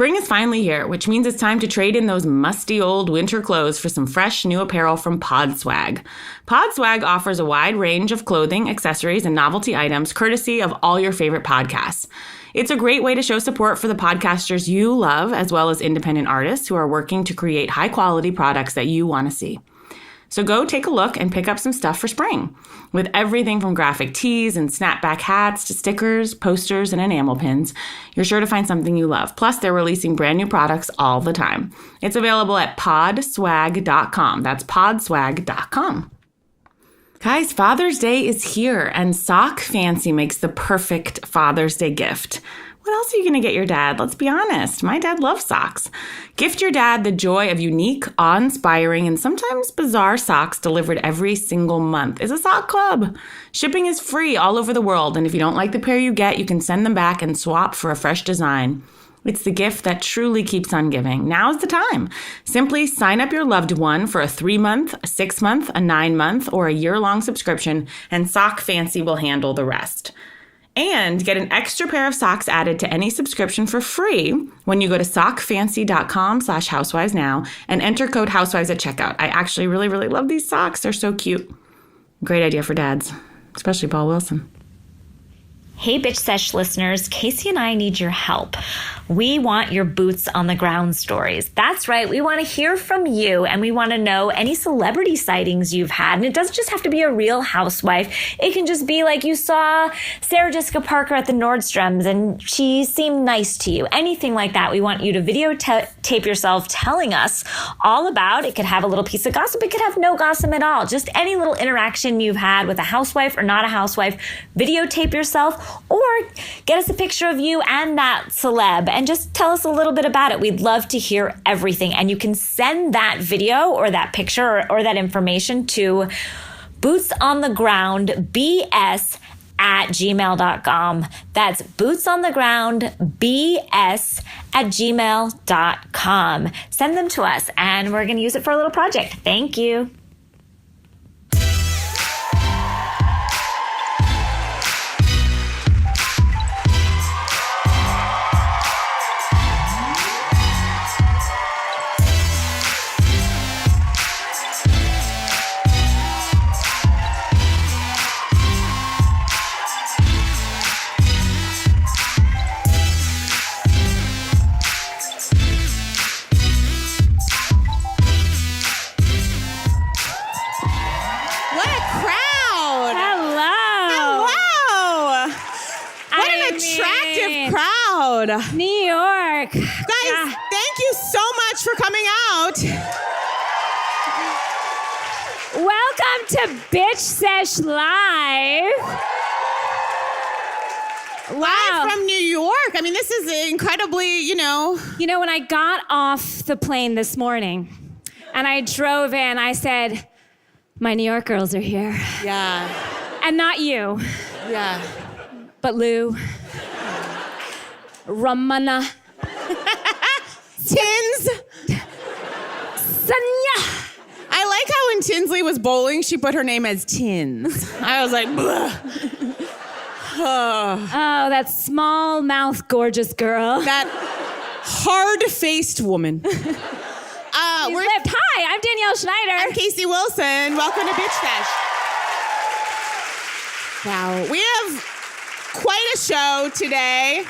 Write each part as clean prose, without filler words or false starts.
Spring is finally here, which means it's time to trade in those musty old winter clothes for some fresh new apparel from Podswag. Podswag offers a wide range of clothing, accessories, and novelty items courtesy of all your favorite podcasts. It's a great way to show support for the podcasters you love, as well as independent artists who are working to create high-quality products that you want to see. So go take a look and pick up some stuff for spring. With everything from graphic tees and snapback hats to stickers, posters, and enamel pins, you're sure to find something you love. Plus, they're releasing brand new products all the time. It's available at podswag.com. That's podswag.com. Guys, Father's Day is here, and Sock Fancy makes the perfect Father's Day gift. What else are you going to get your dad? Let's be honest. My dad loves socks. Gift your dad the joy of unique, awe-inspiring, and sometimes bizarre socks delivered every single month. It's a sock club. Shipping is free all over the world, and if you don't like the pair you get, you can send them back and swap for a fresh design. It's the gift that truly keeps on giving. Now's the time. Simply sign up your loved one for a 3-month, a 6-month, a 9-month, or a year-long subscription, and Sock Fancy will handle the rest. And get an extra pair of socks added to any subscription for free when you go to sockfancy.com/housewives now and enter code housewives at checkout. I actually really, really love these socks. They're so cute. Great idea for dads, especially Paul Wilson. Hey, Bitch Sesh listeners, Casey and I need your help. We want your boots on the ground stories. That's right. We want to hear from you, and we want to know any celebrity sightings you've had. And it doesn't just have to be a real housewife. It can just be like you saw Sarah Jessica Parker at the Nordstroms and she seemed nice to you. Anything like that. We want you to videotape yourself telling us all about. It could have a little piece of gossip. It could have no gossip at all. Just any little interaction you've had with a housewife or not a housewife. Videotape yourself or get us a picture of you and that celeb and just tell us a little bit about it. We'd love to hear everything. And you can send that video or that picture or that information to bootsonthegroundbs@gmail.com. That's bootsonthegroundbs@gmail.com. Send them to us and we're going to use it for a little project. Thank you. New York. Guys, thank you so much for coming out. Welcome to Bitch Sesh Live. Live from New York. I mean, this is incredibly, You know, when I got off the plane this morning and I drove in, I said, my New York girls are here. Yeah. And not you. Yeah. But Lou. Ramana. Tins. Sonia. I like how when Tinsley was bowling, she put her name as Tins. I was like, bleh. Oh, that small mouth gorgeous girl. That hard-faced woman. Hi, I'm Danielle Schneider. I'm Casey Wilson. Welcome to Bitch Sesh. Wow, we have quite a show today.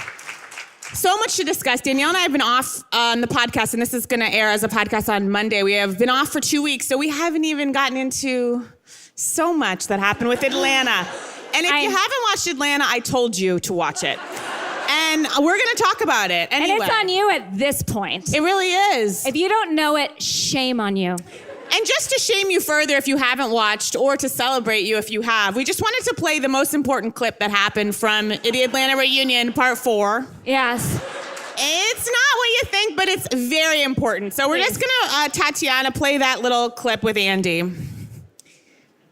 So much to discuss. Danielle and I have been off on the podcast, and this is going to air as a podcast on Monday. We have been off for 2 weeks, so we haven't even gotten into so much that happened with Atlanta. And if you haven't watched Atlanta, I told you to watch it. And we're going to talk about it anyway. And it's on you at this point. It really is. If you don't know it, shame on you. And just to shame you further if you haven't watched, or to celebrate you if you have, we just wanted to play the most important clip that happened from the Atlanta reunion, part 4. Yes. It's not what you think, but it's very important. So we're just going to, Tatiana, play that little clip with Andy.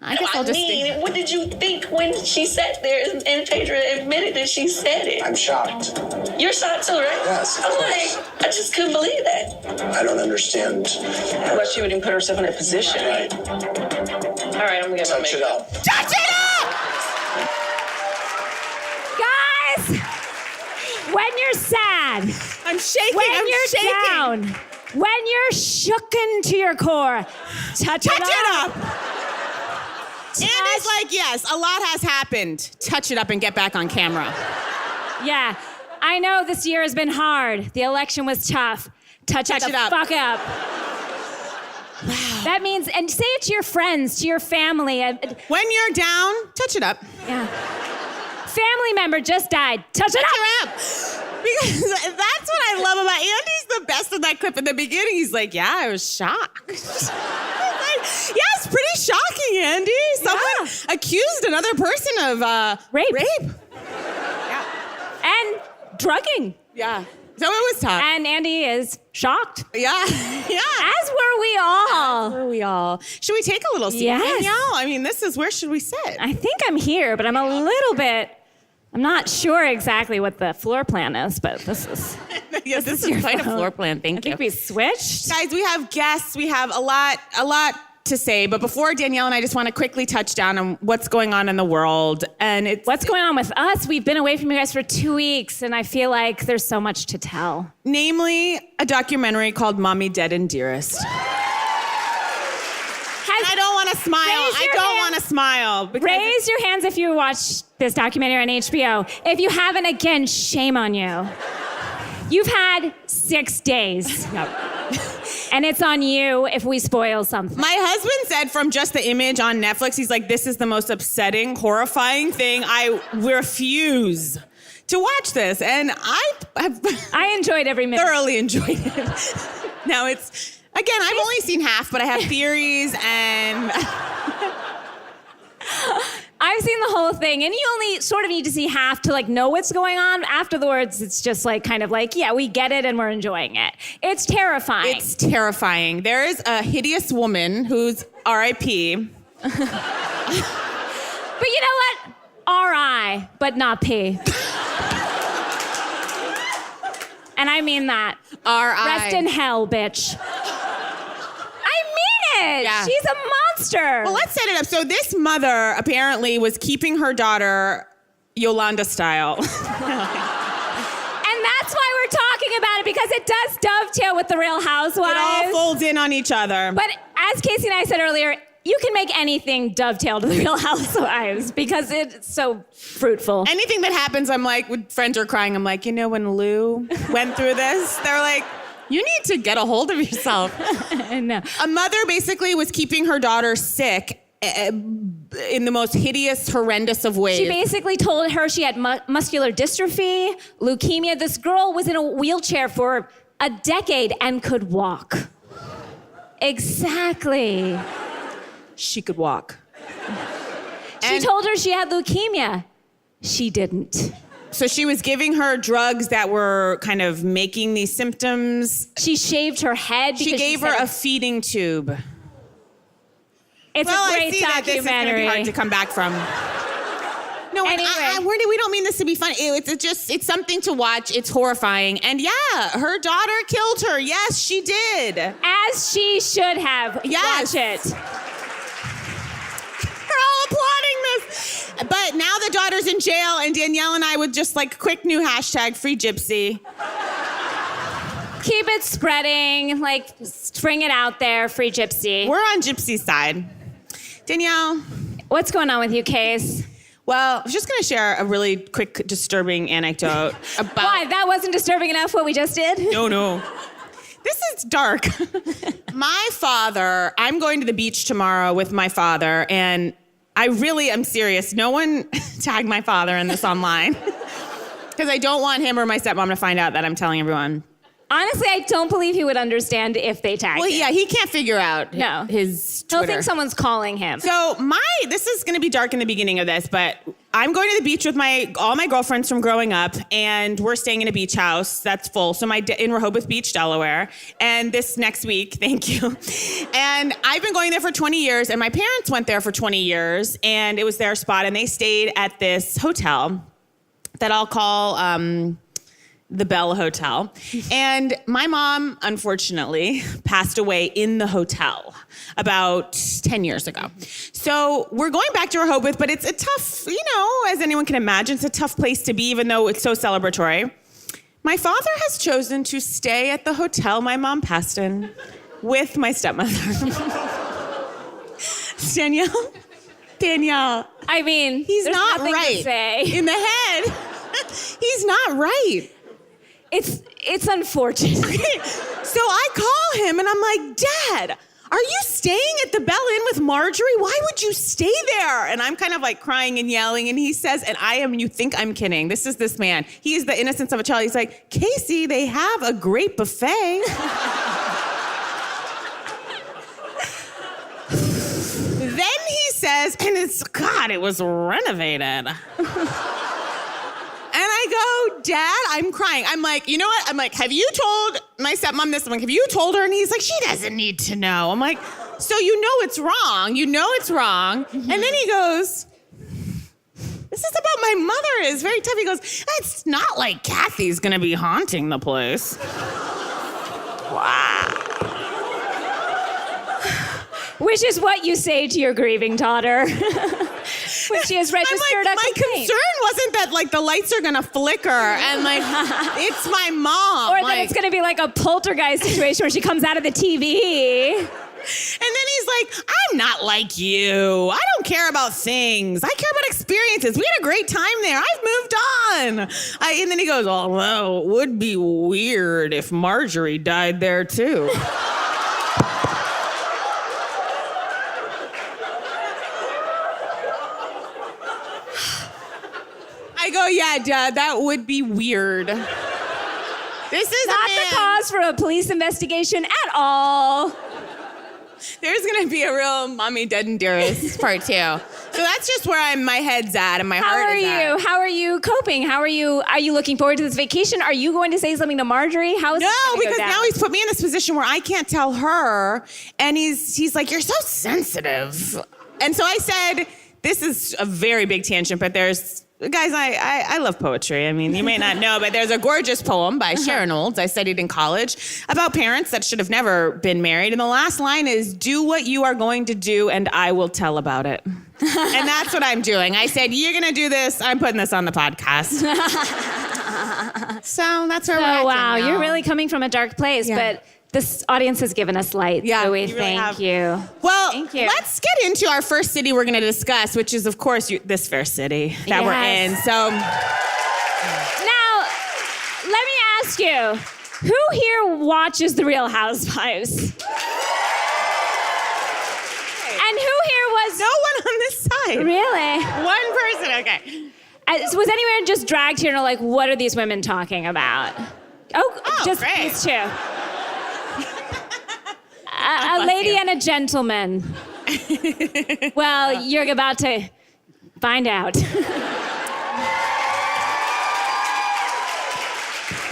I mean, what did you think when she sat there and Phaedra admitted that she said it? I'm shocked. You're shocked too, right? Yes, of I'm course. like, I just couldn't believe that. I don't understand. Why she would even put herself in that position. Right. All right, I'm gonna get my Touch it makeup. up. Touch it up! Guys, when you're sad, I'm shaking. When you're down, when you're shooken to your core, touch it up. Andy's like, yes, a lot has happened. Touch it up and get back on camera. Yeah, I know this year has been hard. The election was tough. Touch it up. Fuck up. Wow. That means, and say it to your friends, to your family. When you're down, touch it up. Yeah. Family member just died. Touch it up. Because that's what I love about Andy's the best in that clip in the beginning. He's like, yeah, I was shocked. Yeah, it's pretty shocking, Andy. Someone accused another person of rape. Yeah. And drugging. Yeah. So it was tough. And Andy is shocked. Yeah. As were we all. Should we take a little seat, Yes. Danielle? I mean, where should we sit? I think I'm here, but I'm not sure exactly what the floor plan is, but this is... Yes, this is quite a floor plan. Thank you. I think we switched. Guys, we have guests. We have a lot to say, but before Danielle and I just want to quickly touch down on what's going on in the world. And it's what's going on with us. We've been away from you guys for 2 weeks, and I feel like there's so much to tell. Namely, a documentary called Mommy Dead and Dearest. I don't want to smile. I don't want to smile. Raise your hands if you watched this documentary on HBO. If you haven't, again, shame on you. You've had 6 days. And it's on you if we spoil something. My husband said from just the image on Netflix, he's like, this is the most upsetting, horrifying thing. I refuse to watch this. And I enjoyed every minute. Thoroughly enjoyed it. Now it's, again, I've only seen half, but I have theories and... I've seen the whole thing, and you only sort of need to see half to know what's going on. Afterwards, it's just yeah, we get it and we're enjoying it. It's terrifying. It's terrifying. There is a hideous woman who's R.I.P. But you know what? R.I., but not P. And I mean that. R.I. Rest in hell, bitch. Yeah. She's a monster. Well, let's set it up. So this mother apparently was keeping her daughter Yolanda style. And that's why we're talking about it, because it does dovetail with the Real Housewives. It all folds in on each other. But as Casey and I said earlier, you can make anything dovetail to the Real Housewives because it's so fruitful. Anything that happens, I'm like, when friends are crying, I'm like, when Lou went through this, they're like, you need to get a hold of yourself. No. A mother basically was keeping her daughter sick in the most hideous, horrendous of ways. She basically told her she had muscular dystrophy, leukemia. This girl was in a wheelchair for a decade and could walk. Exactly. She could walk. She told her she had leukemia. She didn't. So she was giving her drugs that were kind of making these symptoms. She shaved her head. She gave her a feeding tube. It's a great documentary. That this is going to be hard to come back from. No, anyway. we don't mean this to be funny. It's something to watch. It's horrifying. And yeah, her daughter killed her. Yes, she did. As she should have. Yes. Watch it. We're all applauding this. But now the daughter's in jail, and Danielle and I would just quick new hashtag, free gypsy. Keep it spreading, string it out there, free gypsy. We're on gypsy's side. Danielle. What's going on with you, Case? Well, I was just going to share a really quick, disturbing anecdote about... Why? That wasn't disturbing enough, what we just did? No. This is dark. My father, I'm going to the beach tomorrow with my father, and I really am serious. No one tag my father in this online. Because I don't want him or my stepmom to find out that I'm telling everyone. Honestly, I don't believe he would understand if they tagged him. Well, yeah, he can't figure out his Twitter. He'll think someone's calling him. So this is going to be dark in the beginning of this, but I'm going to the beach with all my girlfriends from growing up, and we're staying in a beach house that's full. So in Rehoboth Beach, Delaware, and this next week, thank you. And I've been going there for 20 years, and my parents went there for 20 years, and it was their spot, and they stayed at this hotel that I'll call the Bell Hotel. And my mom, unfortunately, passed away in the hotel about 10 years ago. So we're going back to Rehoboth, but it's a tough, as anyone can imagine, it's a tough place to be, even though it's so celebratory. My father has chosen to stay at the hotel my mom passed in with my stepmother. Danielle. I mean, He's there's not nothing right. to say. In the head, he's not right. It's unfortunate. So I call him and I'm like, Dad, are you staying at the Bell Inn with Marjorie? Why would you stay there? And I'm kind of like crying and yelling. And he says, you think I'm kidding. This is this man. He is the innocence of a child. He's like, Casey, they have a great buffet. Then he says, and it was renovated. And I go, Dad, I'm crying. I'm like, you know what? I'm like, have you told my stepmom this? I'm like, have you told her? And he's like, she doesn't need to know. I'm like, so you know it's wrong. You know it's wrong. And then he goes, this is about my mother. It's very tough. He goes, it's not like Kathy's going to be haunting the place. Wow. Which is what you say to your grieving daughter when she has registered a my complaint. concern wasn't that like the lights are gonna flicker and like it's my mom. Or that it's gonna be like a poltergeist situation where she comes out of the TV. And then he's like, I'm not like you. I don't care about things. I care about experiences. We had a great time there. I've moved on. And then he goes, although it would be weird if Marjorie died there too. I go, yeah, Dad, that would be weird. This is Not the cause for a police investigation at all. There's gonna be a real mommy dead and dearest part 2. So that's just where my head's at and my heart is at. How are you coping? Are you looking forward to this vacation? Are you going to say something to Marjorie? How is No, this gonna go because down? now he's put me in this position where I can't tell her, and he's like, you're so sensitive. And so I said, this is a very big tangent, but guys, I love poetry. I mean, you may not know, but there's a gorgeous poem by Sharon Olds I studied in college about parents that should have never been married. And the last line is, do what you are going to do and I will tell about it. And that's what I'm doing. I said, you're going to do this. I'm putting this on the podcast. So that's where we're at. Wow, Danielle. you're really coming from a dark place, Yeah. but this audience has given us light, Yeah, so we you really thank have. you. Well, Thank you. let's get into our first city we're going to discuss, which is, of course, this fair city that we're in. Yes. So, Now, let me ask you, who here watches The Real Housewives? And who here was... no one on this side. Really? One person, okay. Was anyone just dragged here and are like, what are these women talking about? Oh, just great. these two. A lady and a gentleman. Well, you're about to find out.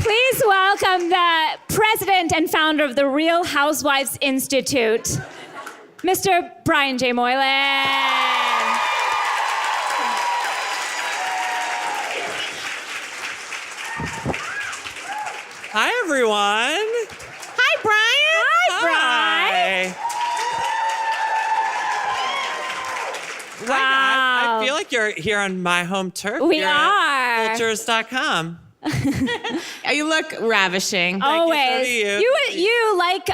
Please welcome the president and founder of the Real Housewives Institute, Mr. Brian J. Moylan. Hi, everyone. Hi, Brian. Hi, Brian. Hi, guys. Wow. I feel like you're here on my home turf. We You're are. At Vultures.com. You look ravishing. Always. so do you. You like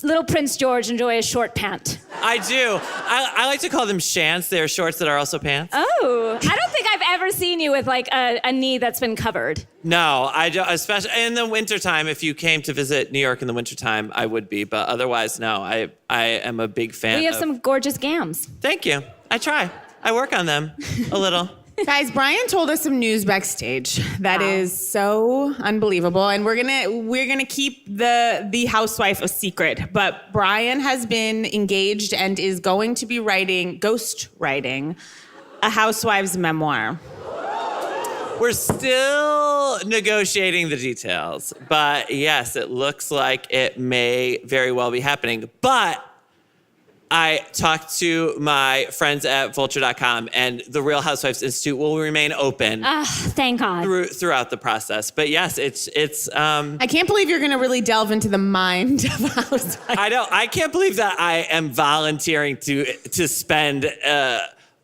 little Prince George enjoy a short pant. I do. I like to call them shants. They're shorts that are also pants. Oh, I don't think I've ever seen you with like a knee that's been covered. No, I do, especially in the wintertime. If you came to visit New York in the wintertime, I would be. But otherwise, no. I am a big fan. We have some gorgeous gams. Thank you. I try. I work on them a little. Guys, Brian told us some news backstage that is so unbelievable, and we're gonna keep the housewife a secret. But Brian has been engaged and is going to be ghost writing a housewives memoir. We're still negotiating the details, but yes, it looks like it may very well be happening. But I talked to my friends at Vulture.com, and the Real Housewives Institute will remain open Thank God. throughout the process. But yes, it's. I can't believe you're gonna really delve into the mind of a housewife. I know. I can't believe that I am volunteering to spend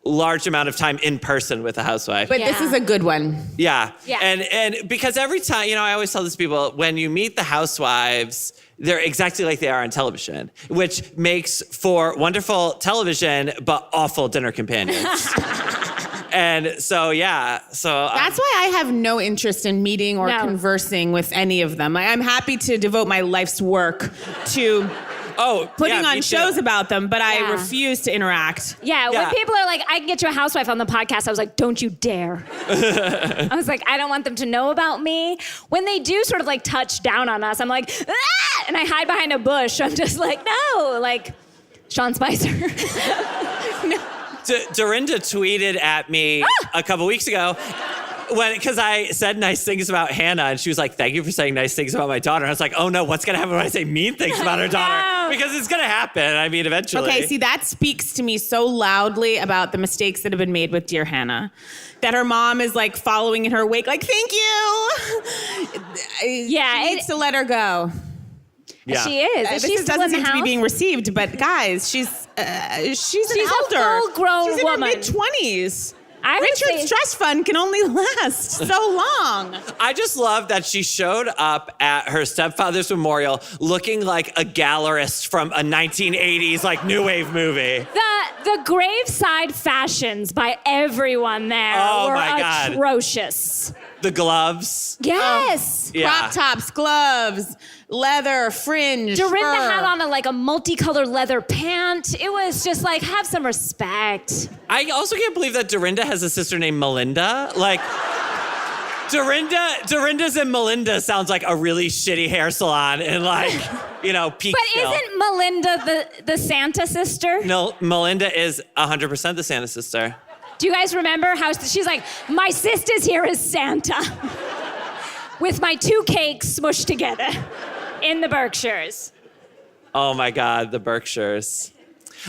large amount of time in person with a housewife. But this is a good one. Yeah. Yeah. And because every time, I always tell these people, when you meet the housewives, they're exactly like they are on television, which makes for wonderful television, but awful dinner companions. And so, that's why I have no interest in meeting or conversing with any of them. I'm happy to devote my life's work to putting on shows about them, but I refuse to interact. Yeah, when people are like, I can get you a housewife on the podcast, I was like, don't you dare. I was like, I don't want them to know about me. When they do sort of like touch down on us, I'm like, ah! And I hide behind a bush. I'm just like, no, like Sean Spicer. Dorinda tweeted at me a couple weeks ago because I said nice things about Hannah, and she was like, thank you for saying nice things about my daughter. And I was like, oh no, what's gonna happen when I say mean things about her daughter? Because it's gonna happen, eventually. Okay, see, that speaks to me so loudly about the mistakes that have been made with dear Hannah. That her mom is like following in her wake, like, thank you. She needs to let her go. Yeah. She is. This doesn't seem to be being received, but guys, she's an elder. She's a full-grown woman. She's in her mid-20s. Richard's trust fund can only last so long. I just love that she showed up at her stepfather's memorial looking like a gallerist from a 1980s like new wave movie. The graveside fashions by everyone there were atrocious. The gloves. Yes. Crop tops, gloves, leather, fringe, Dorinda fur. had on a multicolored leather pant. It was just like, have some respect. I also can't believe that Dorinda has a sister named Melinda. Like, Dorinda's and Melinda sounds like a really shitty hair salon in Peekskill. But isn't Melinda the Santa sister? No, Melinda is 100% the Santa sister. Do you guys remember how she's like, my sister's here as Santa with my 2 cakes smushed together in the Berkshires. Oh my God, the Berkshires.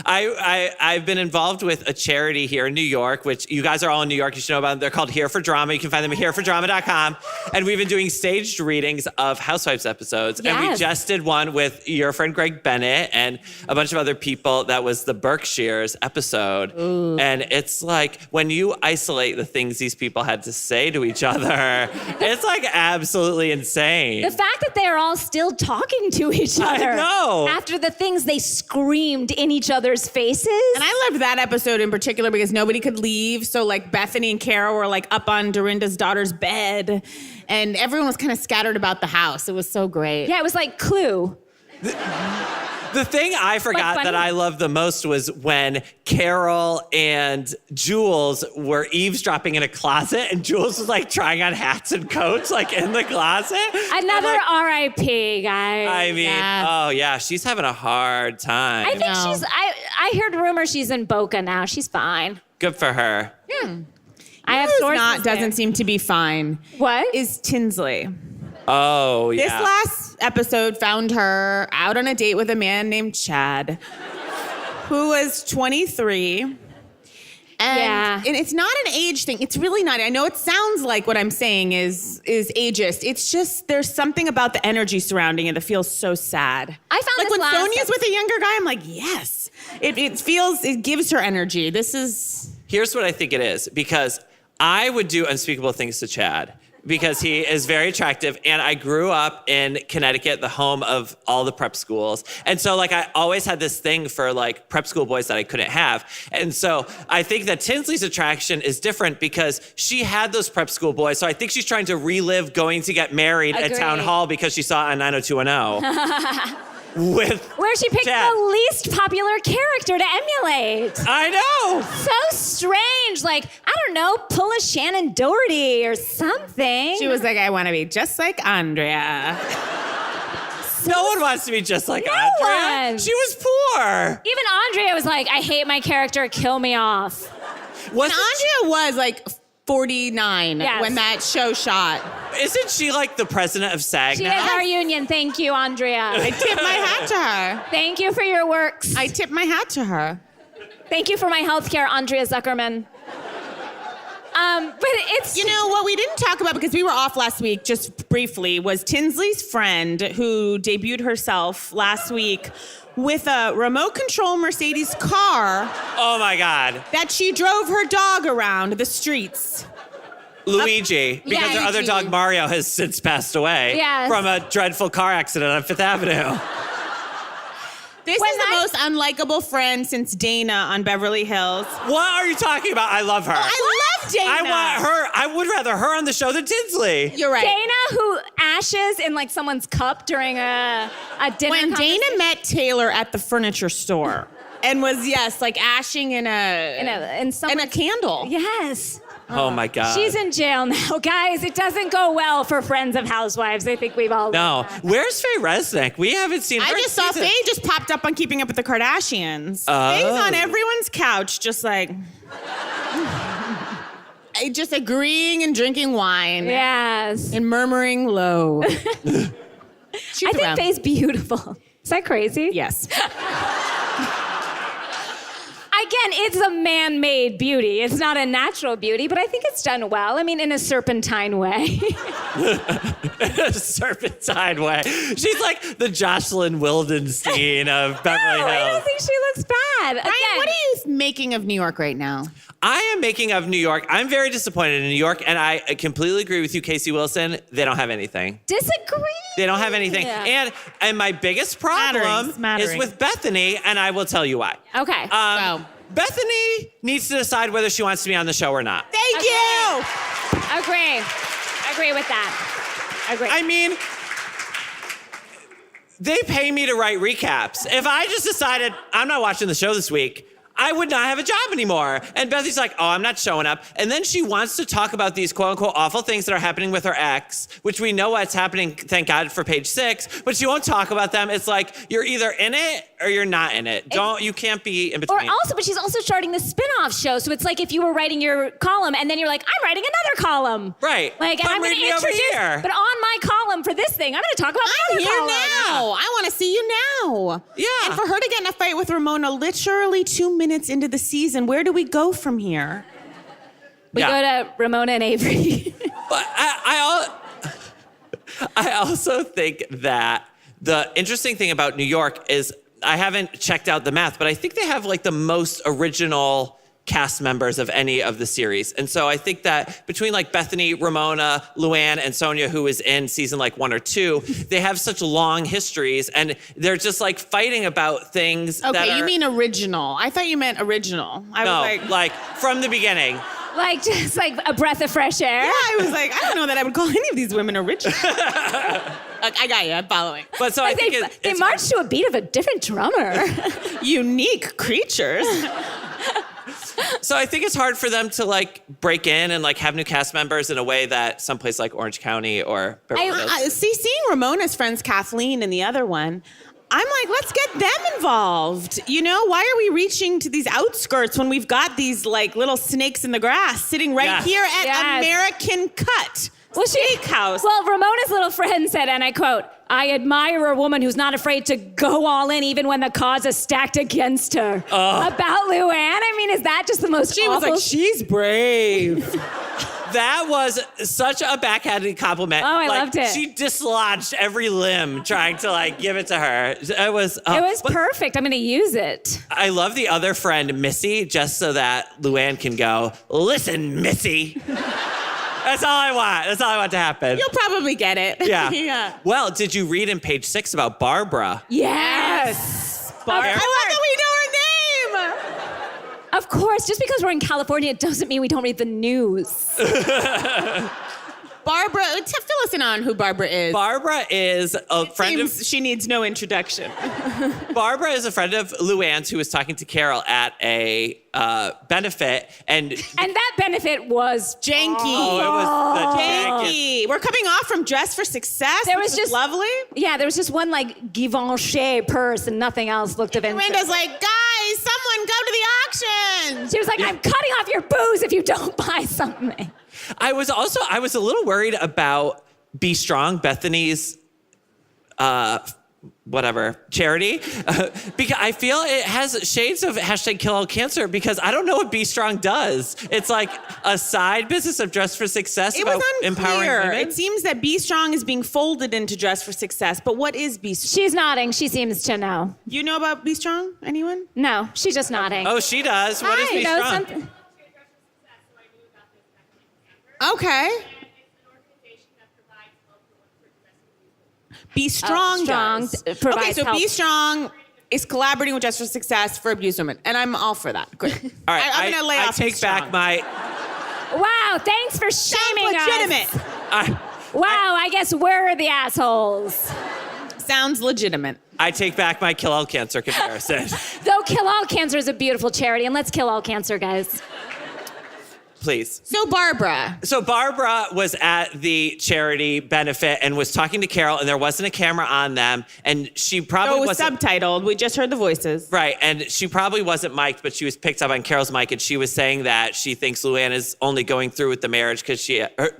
I've been involved with a charity here in New York, which you guys are all in New York. You should know about them. They're called Here for Drama. You can find them at herefordrama.com. And we've been doing staged readings of Housewives episodes. Yes. And we just did one with your friend Greg Bennett and a bunch of other people. That was the Berkshires episode. Ooh. And it's like when you isolate the things these people had to say to each other, it's like absolutely insane. The fact that they are all still talking to each other. I know. After the things they screamed in each other's faces. And I loved that episode in particular because nobody could leave. So like Bethany and Carol were like up on Dorinda's daughter's bed and everyone was kind of scattered about the house. It was so great. Yeah, it was like Clue. The thing I forgot that I loved the most was when Carol and Jules were eavesdropping in a closet and Jules was like trying on hats and coats like in the closet. Another R.I.P. guys. I mean, she's having a hard time. I think I heard rumors she's in Boca now. She's fine. Good for her. Yeah. I have sources doesn't seem to be fine. What? Is Tinsley. Oh, yeah. This last episode found her out on a date with a man named Chad, who was 23. And it's not an age thing. It's really not. I know it sounds like what I'm saying is ageist. It's just there's something about the energy surrounding it that feels so sad. I found like this when Sonia's with a younger guy, I'm like, yes. It gives her energy. Here's what I think it is, because I would do unspeakable things to Chad. Because he is very attractive. And I grew up in Connecticut, the home of all the prep schools. And so I always had this thing for prep school boys that I couldn't have. And so I think that Tinsley's attraction is different because she had those prep school boys. So I think she's trying to relive going to get married at Town Hall because she saw it on 90210. Where she picked Chad. the least popular character to emulate. I know. So strange. I don't know, pull a Shannon Doherty or something. She was like, I want to be just like Andrea. No one wants to be just like Andrea. One. She was poor. Even Andrea was like, I hate my character, kill me off. Andrea was 49 when that show shot. Isn't she the president of SAG She now? is our union. Thank you, Andrea. I tip my hat to her. Thank you for your works. I tip my hat to her. Thank you for my health care, Andrea Zuckerman. But it's... You know, what we didn't talk about, because we were off last week, just briefly, was Tinsley's friend who debuted herself last week with a remote control Mercedes car. Oh my God. That she drove her dog around the streets. Luigi, because their other dog Mario has since passed away from a dreadful car accident on Fifth Avenue. This is the most unlikable friend since Dana on Beverly Hills. What are you talking about? I love her. Oh, I love Dana. I want her. I would rather her on the show than Tinsley. You're right. Dana, who ashes in like someone's cup during a dinner. When Dana met Taylor at the furniture store and was like ashing in a candle. Yes. Oh my God. She's in jail now, guys. It doesn't go well for friends of Housewives. I think we've all. No. Where's Faye Resnick? We haven't seen her. I just saw Faye just popped up on Keeping Up with the Kardashians. Oh. Faye's on everyone's couch, just like. Just agreeing and drinking wine. Yes. And murmuring low. I think Faye's beautiful. Is that crazy? Yes. Again, it's a man-made beauty. It's not a natural beauty, but I think it's done well. I mean, in a serpentine way. A serpentine way. She's like the Jocelyn Wildenstein of Beverly Hills. I don't think she looks bad. Ryan, what are you making of New York right now? I am making of New York. I'm very disappointed in New York, and I completely agree with you, Casey Wilson. They don't have anything. Disagree. They don't have anything. Yeah. And my biggest problem is with Bethany, and I will tell you why. Okay. Bethany needs to decide whether she wants to be on the show or not. Thank you. Agree with that. Agree. I mean, they pay me to write recaps. If I just decided I'm not watching the show this week, I would not have a job anymore. And Bethany's like, oh, I'm not showing up. And then she wants to talk about these quote unquote awful things that are happening with her ex, which we know what's happening, thank God, for Page 6, but she won't talk about them. It's like, you're either in it or you're not in it. You can't be in between. But she's also starting the spin-off show. So it's like if you were writing your column and then you're like, I'm writing another column. Right. Like, and I'm going to introduce, but on my column for this thing, I'm going to talk about my other column. Now. I want to see you now. Yeah. And for her to get in a fight with Ramona literally 2 minutes into the season, where do we go from here? We go to Ramona and Avery. But I also think that the interesting thing about New York is I haven't checked out the math, but I think they have like the most original cast members of any of the series. And so I think that between like Bethany, Ramona, Luann, and Sonia, who is in season like 1 or 2, they have such long histories and they're just like fighting about things that are... you mean original. I thought you meant original. I was like from the beginning. Like, just like a breath of fresh air? Yeah, I was like, I don't know that I would call any of these women original. I got you. I'm following. But so I think they march to a beat of a different drummer. Unique creatures. So I think it's hard for them to like break in and like have new cast members in a way that someplace like Orange County or Beverly Hills. Seeing Ramona's friends, Kathleen and the other one, I'm like, let's get them involved. You know, why are we reaching to these outskirts when we've got these like little snakes in the grass sitting right here at American Cut? Steakhouse. Well, Ramona's little friend said, and I quote, I admire a woman who's not afraid to go all in even when the cause is stacked against her. About Luann? I mean, is that just the most She was like, she's brave. That was such a backhanded compliment. Oh, I loved it. She dislodged every limb trying to like give it to her. It was perfect. I'm going to use it. I love the other friend, Missy, just so that Luann can go, listen, Missy. That's all I want. That's all I want to happen. You'll probably get it. Yeah. Well, did you read in Page 6 about Barbara? Yes. Barbara. I love that we know her name. Of course. Just because we're in California, it doesn't mean we don't read the news. Barbara, fill us in on who Barbara is. Barbara is a friend of... She needs no introduction. Barbara is a friend of Luann's who was talking to Carol at a benefit. And that benefit was janky. Oh, it was the janky. We're coming off from Dress for Success, which was just lovely. Yeah, there was just one like Givenchy purse and nothing else looked of interest. Miranda's like, guys, someone go to the auction. She was like, I'm cutting off your booze if you don't buy something. I was a little worried about Be Strong, Bethany's whatever, charity, because I feel it has shades of #KillAllCancer because I don't know what Be Strong does. It's like a side business of Dress for Success It was about empowering unclear. women. It seems that Be Strong is being folded into Dress for Success, but what is Be Strong? She's nodding. She seems to know. You know about Be Strong? Anyone? No, she's just nodding. Oh, she does. What is Hi. Be Knows Strong? something. Okay. Be Strong Strong does. provides Okay, so help. Be Strong is collaborating with Dress for Success for abused women, and I'm all for that. Great. All right, I'm gonna lay I off take Be back Strong. my. Wow, thanks for shaming Sounds legitimate. us. Wow, I guess we're the assholes. Sounds legitimate. I take back my Kill All Cancer comparison. Though Kill All Cancer is a beautiful charity, and let's kill all cancer, guys. Please. So Barbara. So Barbara was at the charity benefit and was talking to Carol, and there wasn't a camera on them, and she probably So it was wasn't subtitled. We just heard the voices. right, and she probably wasn't mic'd, but she was picked up on Carol's mic, and she was saying that she thinks Luann is only going through with the marriage because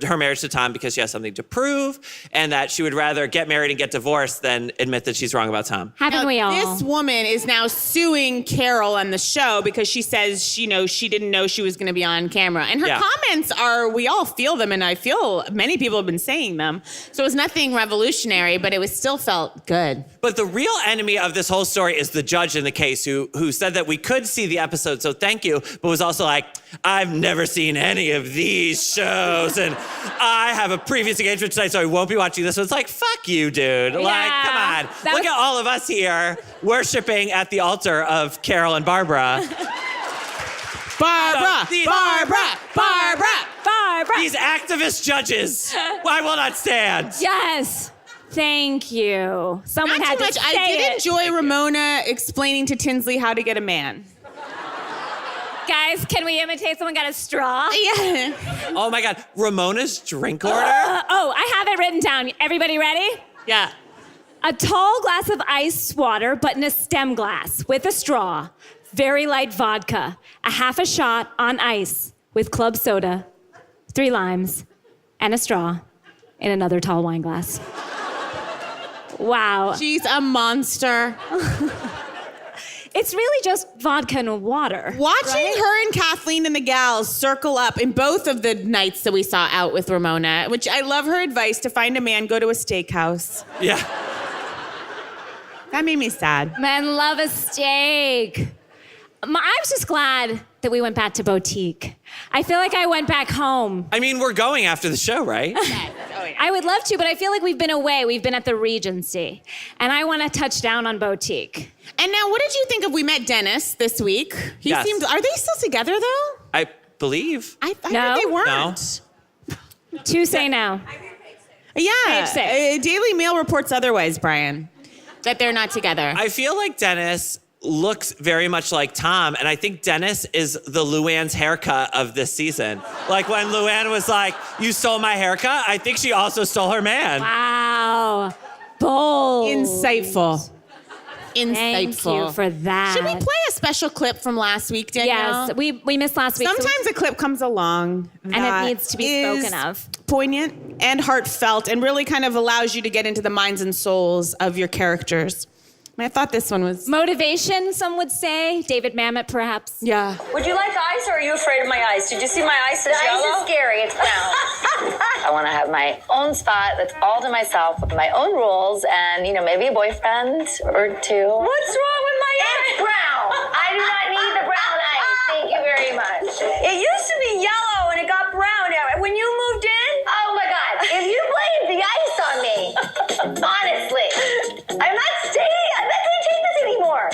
her marriage to Tom because she has something to prove, and that she would rather get married and get divorced than admit that she's wrong about Tom. Haven't we all? This woman is now suing Carol on the show because she says she didn't know she was going to be on camera. And her Yeah. comments are, we all feel them, and I feel many people have been saying them. So it was nothing revolutionary, but it was still felt good. But the real enemy of this whole story is the judge in the case who said that we could see the episode, so thank you, but was also like, I've never seen any of these shows, and I have a previous engagement tonight, so I won't be watching this. So it's like, fuck you, dude. Like, Yeah, come on. that Look was- at all of us here worshiping at the altar of Carol and Barbara. Barbara! These- Barbara! Barbara! Barbara. These activist judges, I will not stand. Yes. Thank you. Someone Not had too to much. say I did it. enjoy Ramona explaining to Tinsley how to get a man. Guys, can we imitate someone got a straw? Yeah. Oh my God, Ramona's drink order? Oh, I have it written down. Everybody ready? Yeah. A tall glass of ice water, but in a stem glass with a straw. Very light vodka. A half a shot on ice with club soda, 3 limes, and a straw in another tall wine glass. Wow. She's a monster. It's really just vodka and water. Watching her and Kathleen and the gals circle up in both of the nights that we saw out with Ramona, which I love her advice to find a man, go to a steakhouse. Yeah. That made me sad. Men love a steak. I was just glad that we went back to Boutique. I feel like I went back home. I mean, we're going after the show, right? I would love to, but I feel like we've been away. We've been at the Regency. And I want to touch down on Boutique. And now, what did you think of we met Dennis this week? He Yes. seemed. Are they still together though? I believe. I No. heard they weren't. Two say no. Yeah. Page 6. Daily Mail reports otherwise, Brian. That they're not together. I feel like Dennis looks very much like Tom, and I think Dennis is the Luann's haircut of this season. Like when Luann was like, you stole my haircut, I think she also stole her man. Wow. Bold. Insightful. Thank you for that. Should we play a special clip from last week, Danielle? Yes, we missed last week. so we- Sometimes a clip comes along And that it needs to be is spoken of. poignant and heartfelt and really kind of allows you to get into the minds and souls of your characters. And I thought this one was... Motivation, some would say. David Mamet, perhaps. Yeah. Would you like ice or are you afraid of my ice? Did you see my ice is yellow? Ice is scary. It's brown. I want to have my own spot that's all to myself with my own rules and, maybe a boyfriend or two. What's wrong with my ice? It's brown. I do not need the brown ice. Thank you very much. It used to be yellow and it got brown. When you moved in? Oh my God. If you blame the ice on me, honestly, I'm not going to take this anymore.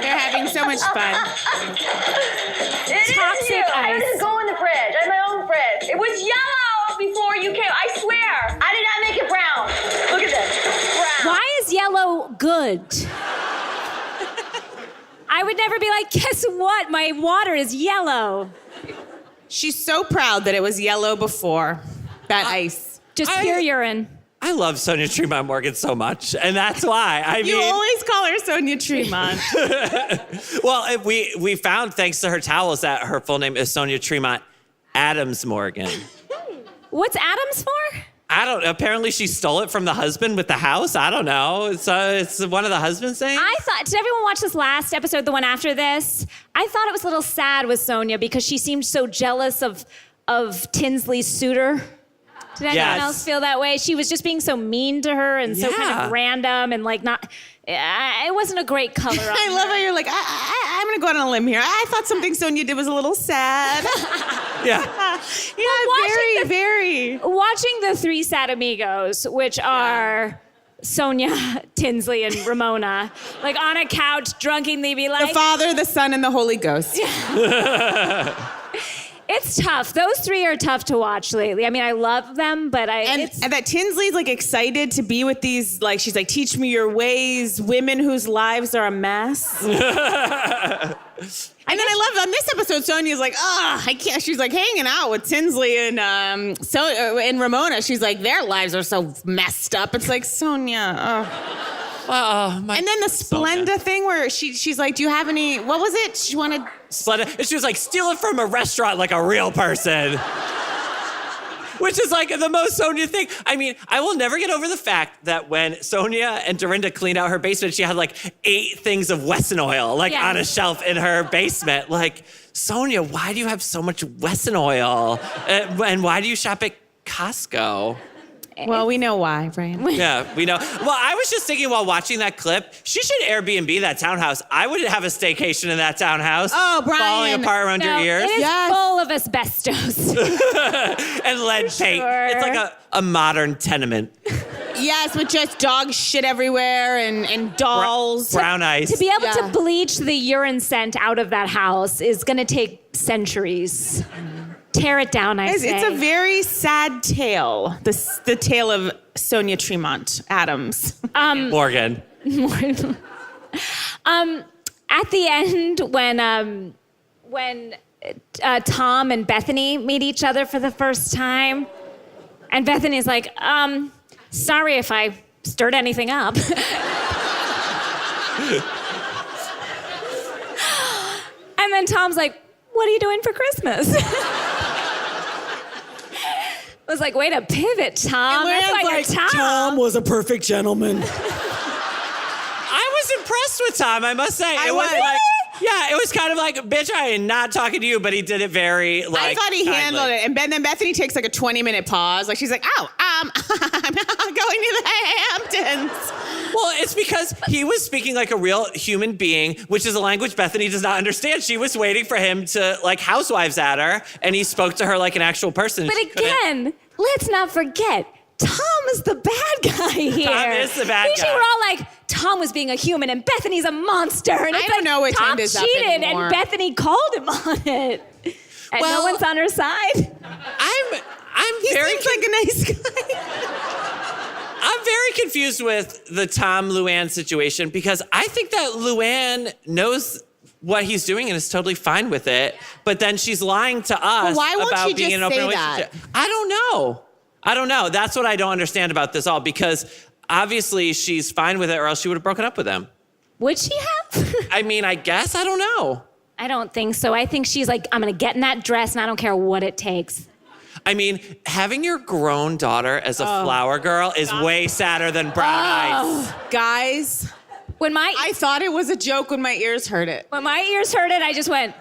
They're having so much fun. It is Toxic you. I ice. just go in the fridge. I have my own fridge. It was yellow before you came. I swear. I did not make it brown. Look at this. Brown. Why is yellow good? I would never be like, guess what? My water is yellow. She's so proud that it was yellow before that ice. Just pure urine. I love Sonia Tremont Morgan so much, and that's why. You always call her Sonia Tremont. Well, we found, thanks to her towels, that her full name is Sonia Tremont Adams Morgan. What's Adams for? Apparently she stole it from the husband with the house. I don't know. It's one of the husband's things. Did everyone watch this last episode, the one after this? I thought it was a little sad with Sonia because she seemed so jealous of Tinsley's suitor. Did anyone else feel that way? She was just being so mean to her and so kind of random and like not. It wasn't a great color. I love how you're like, I'm going to go out on a limb here. I thought something Sonia did was a little sad. Very. Watching the three sad amigos, which are Sonia, Tinsley, and Ramona, like on a couch, drunkenly be like... The Father, the Son, and the Holy Ghost. It's tough. Those three are tough to watch lately. I mean, I love them, but and that Tinsley's like excited to be with these, like, she's like, teach me your ways, women whose lives are a mess. And then I love on this episode, Sonia's like, I can't. She's like hanging out with Tinsley and Ramona. She's like, their lives are so messed up. It's like, Sonia, and then the Splenda thing where she's like, do you have any, what was it? She wanted... Splenda. And she was like, steal it from a restaurant like a real person. Which is like the most Sonia thing. I mean, I will never get over the fact that when Sonia and Dorinda cleaned out her basement, she had like 8 things of Wesson oil, like on a shelf in her basement. Like, Sonia, why do you have so much Wesson oil? And why do you shop at Costco? Well, we know why, Brian. Yeah, we know. Well, I was just thinking while watching that clip, she should Airbnb that townhouse. I would have a staycation in that townhouse. Oh, Brian. Falling apart around your ears. It is full of asbestos. And lead paint. Sure. It's like a modern tenement. Yes, with just dog shit everywhere and dolls. Brown ice. To be able to bleach the urine scent out of that house is going to take centuries. Tear it down, I say. It's a very sad tale. The tale of Sonia Tremont Adams. Morgan. At the end, when Tom and Bethany meet each other for the first time, and Bethany's like, sorry if I stirred anything up. And then Tom's like, what are you doing for Christmas? I was like, way to pivot, Tom. That's why you're Tom. Tom was a perfect gentleman. I was impressed with Tom, I must say. I was. Like, yeah, it was kind of like, bitch, I am not talking to you, but he did it very, like, I thought he handled it. And then Bethany takes like a 20-minute pause. Like, she's like, I'm going to the Hamptons. Well, it's because he was speaking like a real human being, which is a language Bethany does not understand. She was waiting for him to, like, Housewives at her, and he spoke to her like an actual person. But again, let's not forget, Tom is the bad guy here. Tom is the bad guy. Usually we're all like, Tom was being a human and Bethany's a monster. And it's I don't know what Tom end is up cheated anymore. and Bethany called him on it. And no one's on her side. He seems like a nice guy. I'm very confused with the Tom Luann situation because I think that Luann knows what he's doing and is totally fine with it. But then she's lying to us about being in an open relationship. I don't know. That's what I don't understand about this all because obviously she's fine with it or else she would have broken up with him. Would she have? I mean, I guess. I don't know. I don't think so. I think she's like, I'm going to get in that dress and I don't care what it takes. I mean, having your grown daughter as a flower girl is way sadder than brown eyes. Guys, I thought it was a joke when my ears heard it. When my ears heard it, I just went,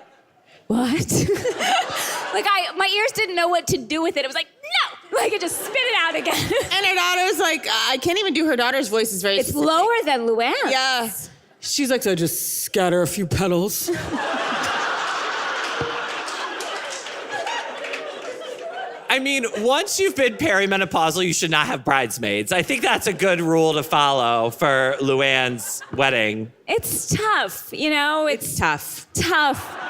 what? Like my ears didn't know what to do with it. It was like, no! Like it just spit it out again. And her daughter's like, I can't even do her daughter's voice. Is very It's specific. lower than Luann. Yeah. She's like, so just scatter a few petals. I mean, once you've been perimenopausal, you should not have bridesmaids. I think that's a good rule to follow for Luann's wedding. It's tough, you know? It's tough. Tough.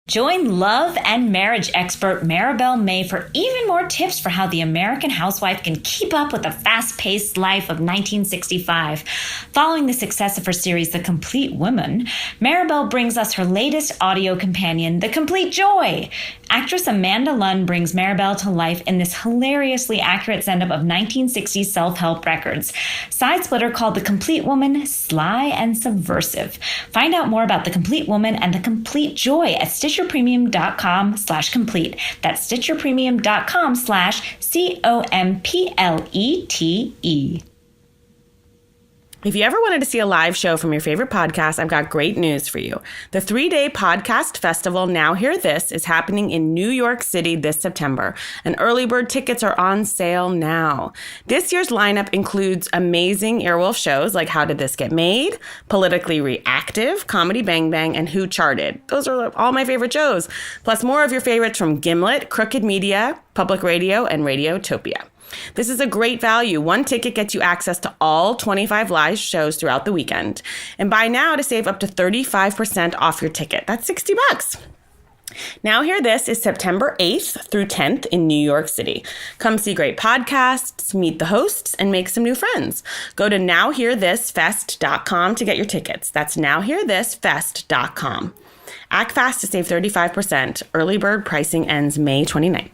Join love and marriage expert Maribel May for even more tips for how the American housewife can keep up with the fast-paced life of 1965. Following the success of her series, The Complete Woman, Maribel brings us her latest audio companion, The Complete Joy. Actress Amanda Lunn brings Maribel to life in this hilariously accurate send-up of 1960s self-help records. Side splitter called The Complete Woman, sly and subversive. Find out more about The Complete Woman and The Complete Joy at StitcherPremium.com/complete. That's StitcherPremium.com/COMPLETE. If you ever wanted to see a live show from your favorite podcast, I've got great news for you. The 3-day podcast festival, Now Hear This, is happening in New York City this September, and early bird tickets are on sale now. This year's lineup includes amazing Earwolf shows like How Did This Get Made?, Politically Reactive, Comedy Bang Bang, and Who Charted. Those are all my favorite shows, plus more of your favorites from Gimlet, Crooked Media, Public Radio, and Radiotopia. This is a great value. One ticket gets you access to all 25 live shows throughout the weekend. And buy now to save up to 35% off your ticket. That's $60. Now Hear This is September 8th through 10th in New York City. Come see great podcasts, meet the hosts, and make some new friends. Go to nowhearthisfest.com to get your tickets. That's nowhearthisfest.com. Act fast to save 35%. Early bird pricing ends May 29th.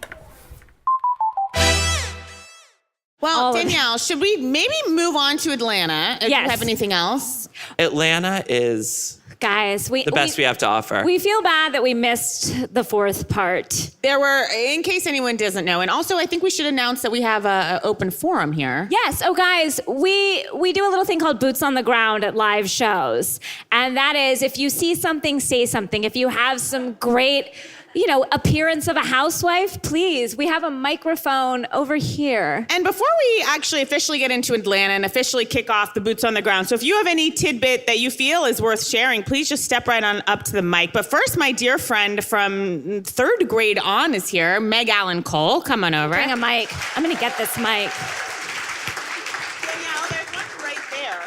Well, Danielle, should we maybe move on to Atlanta? If Yes. you have anything else? Atlanta is Guys, the best we have to offer. We feel bad that we missed the fourth part. There were, in case anyone doesn't know, and also I think we should announce that we have an open forum here. Yes. Oh, guys, we do a little thing called Boots on the Ground at live shows. And that is, if you see something, say something. If you have some great, appearance of a housewife, please, we have a microphone over here. And before we actually officially get into Atlanta and officially kick off the Boots on the Ground, so if you have any tidbit that you feel is worth sharing, please just step right on up to the mic. But first, my dear friend from 3rd grade on is here, Meg Allan Cole. Come on over. Bring a mic. I'm going to get this mic. Danielle, there's one right there.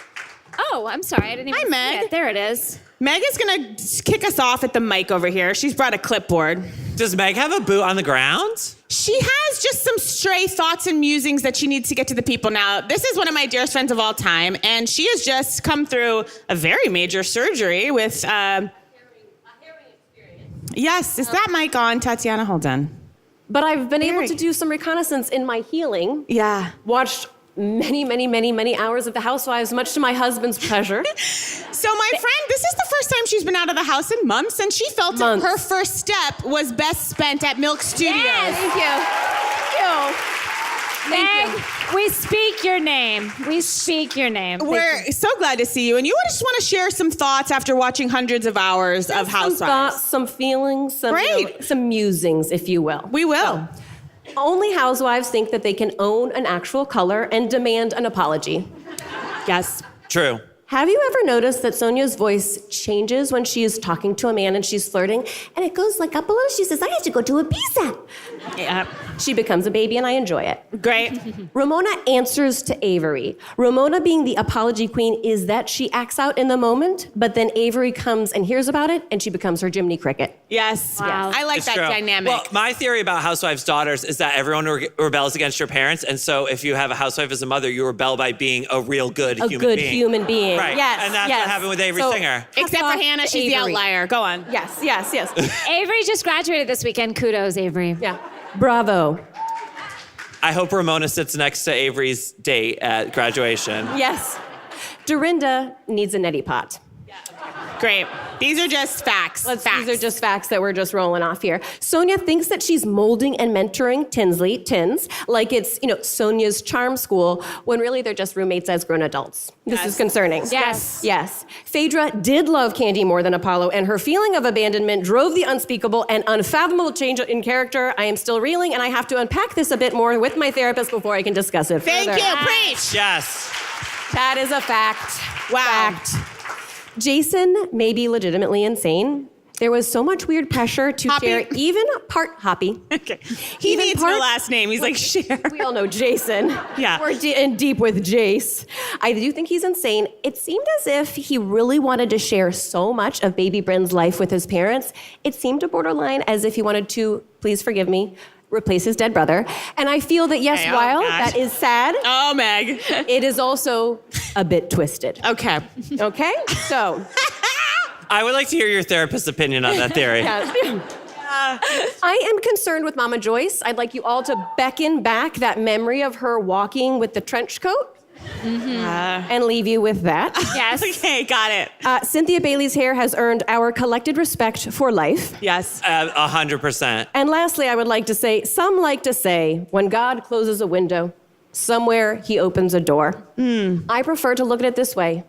Oh, I'm sorry. I didn't even Hi, see Meg. it. There it is. Meg is going to kick us off at the mic over here. She's brought a clipboard. Does Meg have a boot on the ground? She has just some stray thoughts and musings that she needs to get to the people. Now, this is one of my dearest friends of all time, and she has just come through a very major surgery with... a hearing experience. Yes, is that mic on, Tatiana? Hold on. But I've been able to do some reconnaissance in my healing. Yeah. Watched many hours of the Housewives, much to my husband's pleasure. So my friend, this is the first time she's been out of the house in months, and she felt that her first step was best spent at Milk Studios. Yes. Thank you. Meg, we speak your name. We speak your name. We're so glad to see you, and you just want to share some thoughts after watching hundreds of hours of Housewives. Some thoughts, some feelings, some musings, if you will. We will. So, only housewives think that they can own an actual color and demand an apology. Yes. True. Have you ever noticed that Sonia's voice changes when she is talking to a man and she's flirting? And it goes like up a little. She says, I have to go to Ibiza. Yeah. She becomes a baby and I enjoy it. Great. Ramona answers to Avery. Ramona, being the apology queen, is that she acts out in the moment, but then Avery comes and hears about it and she becomes her Jiminy Cricket. Yes. Wow. I like It's that true. dynamic. Well, my theory about Housewives' daughters is that everyone rebels against your parents, and so if you have a housewife as a mother, you rebel by being a real good human being. A good human being. Right. Yes. And that's what happened with Avery So, Singer. Except for hats off Hannah, to she's the Avery. outlier. Go on. Yes. Avery just graduated this weekend. Kudos, Avery. Yeah. Bravo. I hope Ramona sits next to Avery's date at graduation. Yes. Dorinda needs a neti pot. Great. These are just facts. Facts. These are just facts that we're just rolling off here. Sonia thinks that she's molding and mentoring Tins, like it's, Sonia's charm school, when really they're just roommates as grown adults. This is concerning. Yes. Phaedra did love Candy more than Apollo, and her feeling of abandonment drove the unspeakable and unfathomable change in character. I am still reeling, and I have to unpack this a bit more with my therapist before I can discuss it Thank further. you. Preach. Yes. That is a fact. Wow. Fact. Jason may be legitimately insane. There was so much weird pressure to Hoppy? share even part Hoppy. Okay. He Even needs part- no last name. He's like, share. We all know Jason. Yeah. We're in deep with Jace. I do think he's insane. It seemed as if he really wanted to share so much of baby Bryn's life with his parents. It seemed a borderline as if he wanted to, please forgive me, replace his dead brother. And I feel that, yes, Okay, oh, while gosh. that is sad, Oh, Meg. it is also a bit twisted. Okay. Okay? So, I would like to hear your therapist's opinion on that theory. yeah. I am concerned with Mama Joyce. I'd like you all to beckon back that memory of her walking with the trench coat. And leave you with that. Yes. Okay, got it. Cynthia Bailey's hair has earned our collected respect for life. Yes. 100%. And lastly, I would like to say, some like to say, when God closes a window, somewhere he opens a door. I prefer to look at it this way.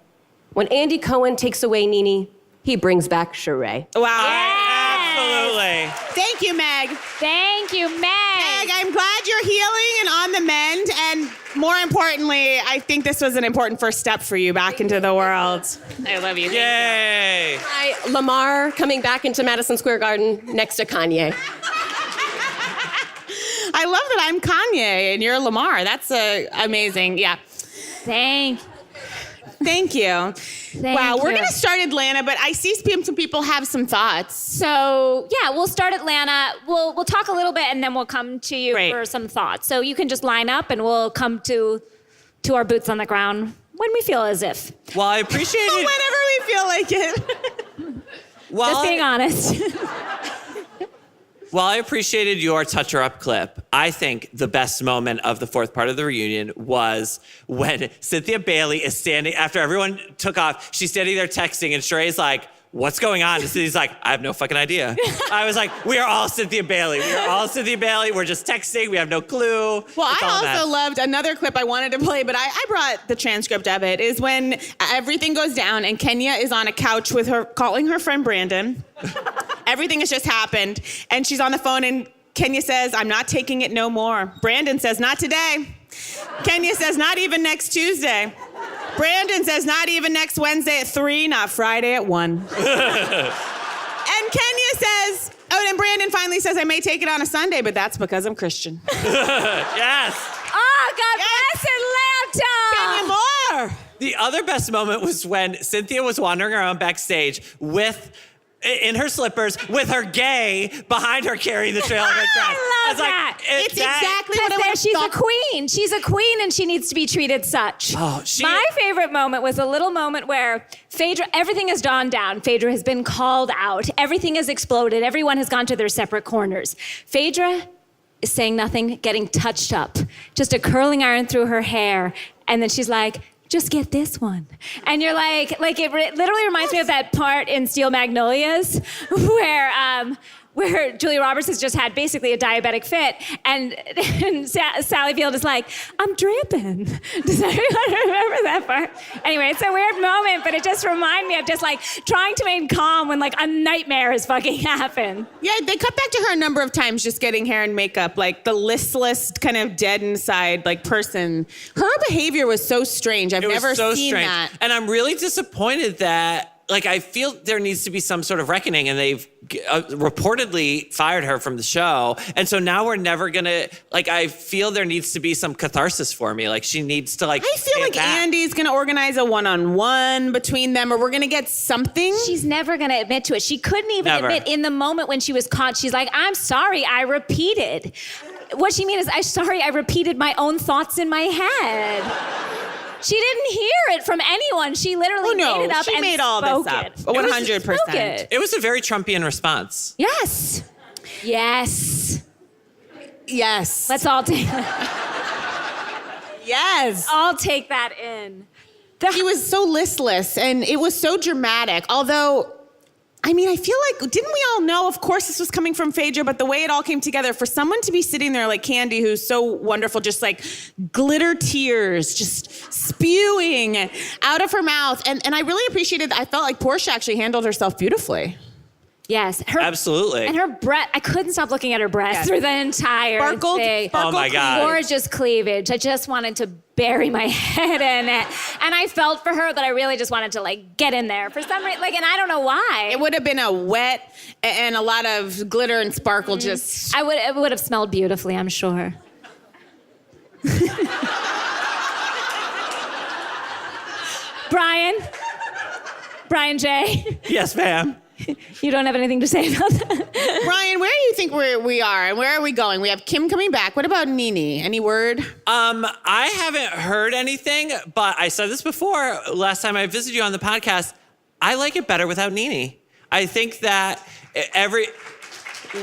When Andy Cohen takes away Nene, he brings back Sheree. Wow. Absolutely. Thank you, Meg. Thank you, Meg. Meg, I'm glad you're healing and on the mend. And more importantly, I think this was an important first step for you back into the world. I love you. Yay. Hi, Lamar coming back into Madison Square Garden next to Kanye. I love that I'm Kanye and you're Lamar. That's amazing. Yeah. Thank you. Wow, we're you. going to start Atlanta, but I see some people have some thoughts. So, yeah, we'll start Atlanta. We'll talk a little bit, and then we'll come to you Great. for some thoughts. So you can just line up, and we'll come to our boots on the ground when we feel as if. Well, I appreciate it. Whenever we feel like it. Just being honest. While I appreciated your touch her up clip, I think the best moment of the fourth part of the reunion was when Cynthia Bailey is standing, after everyone took off, she's standing there texting, and Sheree's like, what's going on? And Cynthia's like, I have no fucking idea. I was like, we are all Cynthia Bailey. We are all Cynthia Bailey. We're just texting. We have no clue. Well, It's all a I mess. also loved another clip I wanted to play, but I brought the transcript of it, is when everything goes down and Kenya is on a couch with her, calling her friend Brandon. Everything has just happened. And she's on the phone and Kenya says, I'm not taking it no more. Brandon says, not today. Kenya says, not even next Tuesday. Brandon says, not even next Wednesday at 3, not Friday at 1. And Kenya says, oh, and Brandon finally says, I may take it on a Sunday, but that's because I'm Christian. Yes. Oh, God bless Atlanta! Kenya Moore! The other best moment was when Cynthia was wandering around backstage in her slippers with her gay behind her carrying the trail of her dress. I love that. It's exactly what I would have She's thought. a queen. She's a queen, and she needs to be treated such. Oh, My favorite moment was a little moment where Phaedra, everything has gone down. Phaedra has been called out. Everything has exploded. Everyone has gone to their separate corners. Phaedra is saying nothing, getting touched up. Just a curling iron through her hair. And then she's like, just get this one. And you're like it literally reminds me of that part in Steel Magnolias where Julia Roberts has just had basically a diabetic fit, and Sally Field is like, I'm dripping. Does everyone remember that part? Anyway, it's a weird moment, but it just reminded me of just like trying to remain calm when like a nightmare has fucking happened. Yeah, they cut back to her a number of times just getting hair and makeup, like the listless, kind of dead inside like person. Her behavior was so strange. I've never seen that. And I'm really disappointed that, like, I feel there needs to be some sort of reckoning, and they've reportedly fired her from the show. And so now we're never gonna, like, I feel there needs to be some catharsis for me. Like, she needs to, like, I feel like Andy's gonna organize a one-on-one between them, or we're gonna get something. She's never gonna admit to it. She couldn't even admit in the moment when she was caught. She's like, I'm sorry, I repeated. What she means is, I'm sorry, I repeated my own thoughts in my head. She didn't hear it from anyone. She literally made it up and made all spoke this up. it. 100%. It was a very Trumpian response. Yes. Yes. Yes. Let's all take Yes. I'll take that in. He was so listless, and it was so dramatic. Although, I mean, I feel like, didn't we all know, of course this was coming from Phaedra, but the way it all came together, for someone to be sitting there like Candy, who's so wonderful, just like glitter tears, just spewing out of her mouth. And I really appreciated, I felt like Portia actually handled herself beautifully. Yes. Absolutely. And her breast, I couldn't stop looking at her breast through the entire thing. Oh my God. Gorgeous cleavage. I just wanted to bury my head in it. And I felt for her that I really just wanted to like get in there for some reason. Like, and I don't know why. It would have been a wet and a lot of glitter and sparkle just. It would have smelled beautifully, I'm sure. Brian J. Yes, ma'am. You don't have anything to say about that? Brian, where do you think we are and where are we going? We have Kim coming back. What about Nene? Any word? I haven't heard anything, but I said this before last time I visited you on the podcast. I like it better without Nene. I think that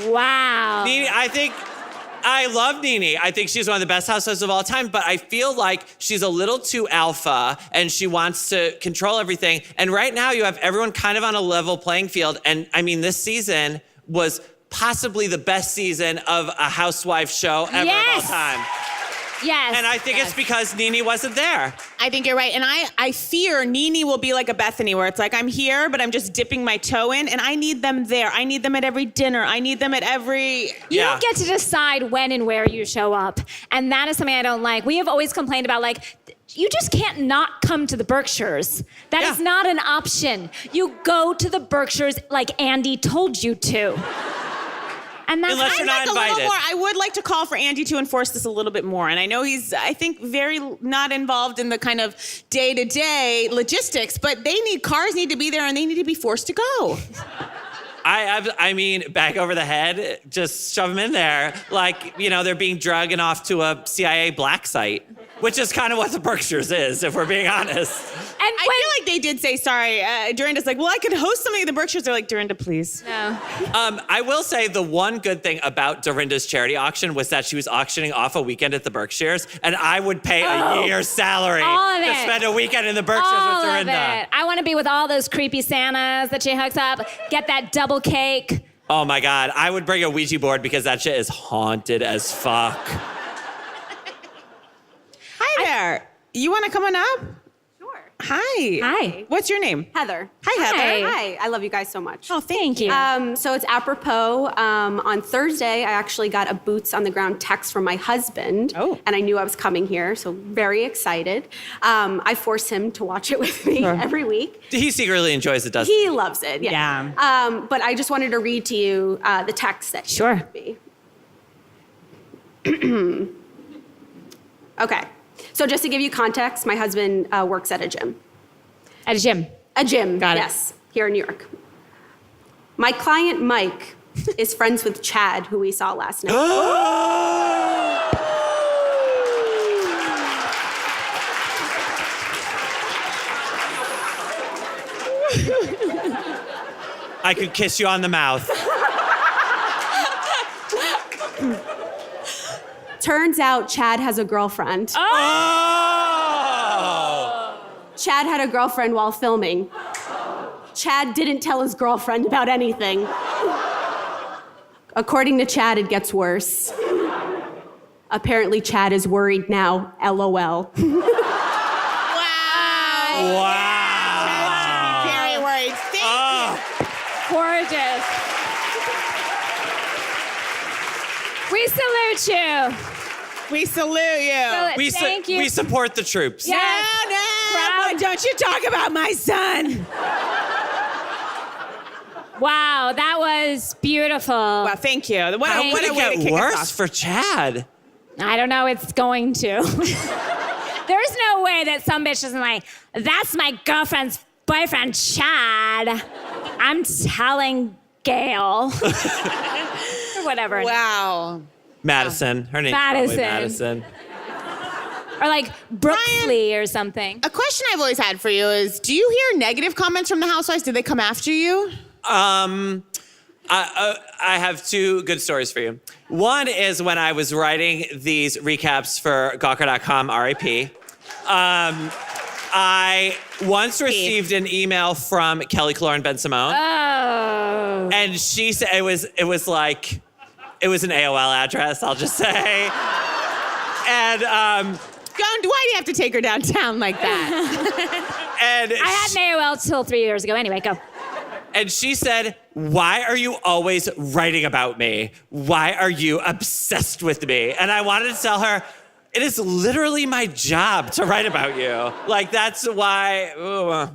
Wow. Nene, I love Nene. I think she's one of the best housewives of all time, but I feel like she's a little too alpha and she wants to control everything. And right now you have everyone kind of on a level playing field. And I mean, this season was possibly the best season of a housewife show ever of all time. Yes. And I think it's because Nene wasn't there. I think you're right. And I fear Nene will be like a Bethany where it's like, I'm here, but I'm just dipping my toe in and I need them there. I need them at every dinner. I need them at every... You don't get to decide when and where you show up. And that is something I don't like. We have always complained about, like, you just can't not come to the Berkshires. That is not an option. You go to the Berkshires like Andy told you to. And that's Unless you're not invited. I would like to call for Andy to enforce this a little bit more. And I know he's, I think, very not involved in the kind of day-to-day logistics, but cars need to be there and they need to be forced to go. I mean, back over the head, just shove them in there. Like, they're being drugged off to a CIA black site, which is kind of what the Berkshires is, if we're being honest. And I feel like they did say, sorry, Dorinda's like, well, I could host something at the Berkshires. They're like, Dorinda, please. No. I will say the one good thing about Dorinda's charity auction was that she was auctioning off a weekend at the Berkshires, and I would pay a year's salary to spend a weekend in the Berkshires with Dorinda. Of it. I want to be with all those creepy Santas that she hooks up, get that double cake. Oh my God, I would bring a Ouija board because that shit is haunted as fuck. Hi there. You want to come on up? Sure. Hi. Hi. What's your name? Heather. Hi, Heather. Hi. I love you guys so much. Oh, thank you. So it's apropos. On Thursday, I actually got a boots on the ground text from my husband. Oh. And I knew I was coming here, so very excited. I force him to watch it with me every week. He secretly enjoys it, doesn't he? He loves it, yeah. But I just wanted to read to you the text that he sent me. Okay. So just to give you context, my husband works at a gym. At a gym? A gym, Got it. yes, here in New York. My client, Mike, is friends with Chad, who we saw last night. I could kiss you on the mouth. Turns out Chad has a girlfriend. Chad had a girlfriend while filming. Chad didn't tell his girlfriend about anything. According to Chad, it gets worse. Apparently, Chad is worried now. LOL. Wow. Very worried. Thank you. Gorgeous. We salute you. We salute you. Thank you. We support the troops. Yes. No, but don't you talk about my son. Wow, that was beautiful. Well, thank you. What How a would it way to get kick us worse off. for Chad? I don't know, it's going to. There's no way that some bitch isn't like, that's my girlfriend's boyfriend, Chad. I'm telling Gail. Or whatever. Wow. Madison. Her name's probably Madison. Or like Brookley or something. A question I've always had for you is, do you hear negative comments from the Housewives? Did they come after you? I have two good stories for you. One is when I was writing these recaps for Gawker.com, RIP. I once received an email from Kelly Cloran Ben Simone. Oh. And she said it was an AOL address, I'll just say. And why do you have to take her downtown like that? and I had an AOL till 3 years ago. Anyway, go. And she said, why are you always writing about me? Why are you obsessed with me? And I wanted to tell her, it is literally my job to write about you. Like, that's why,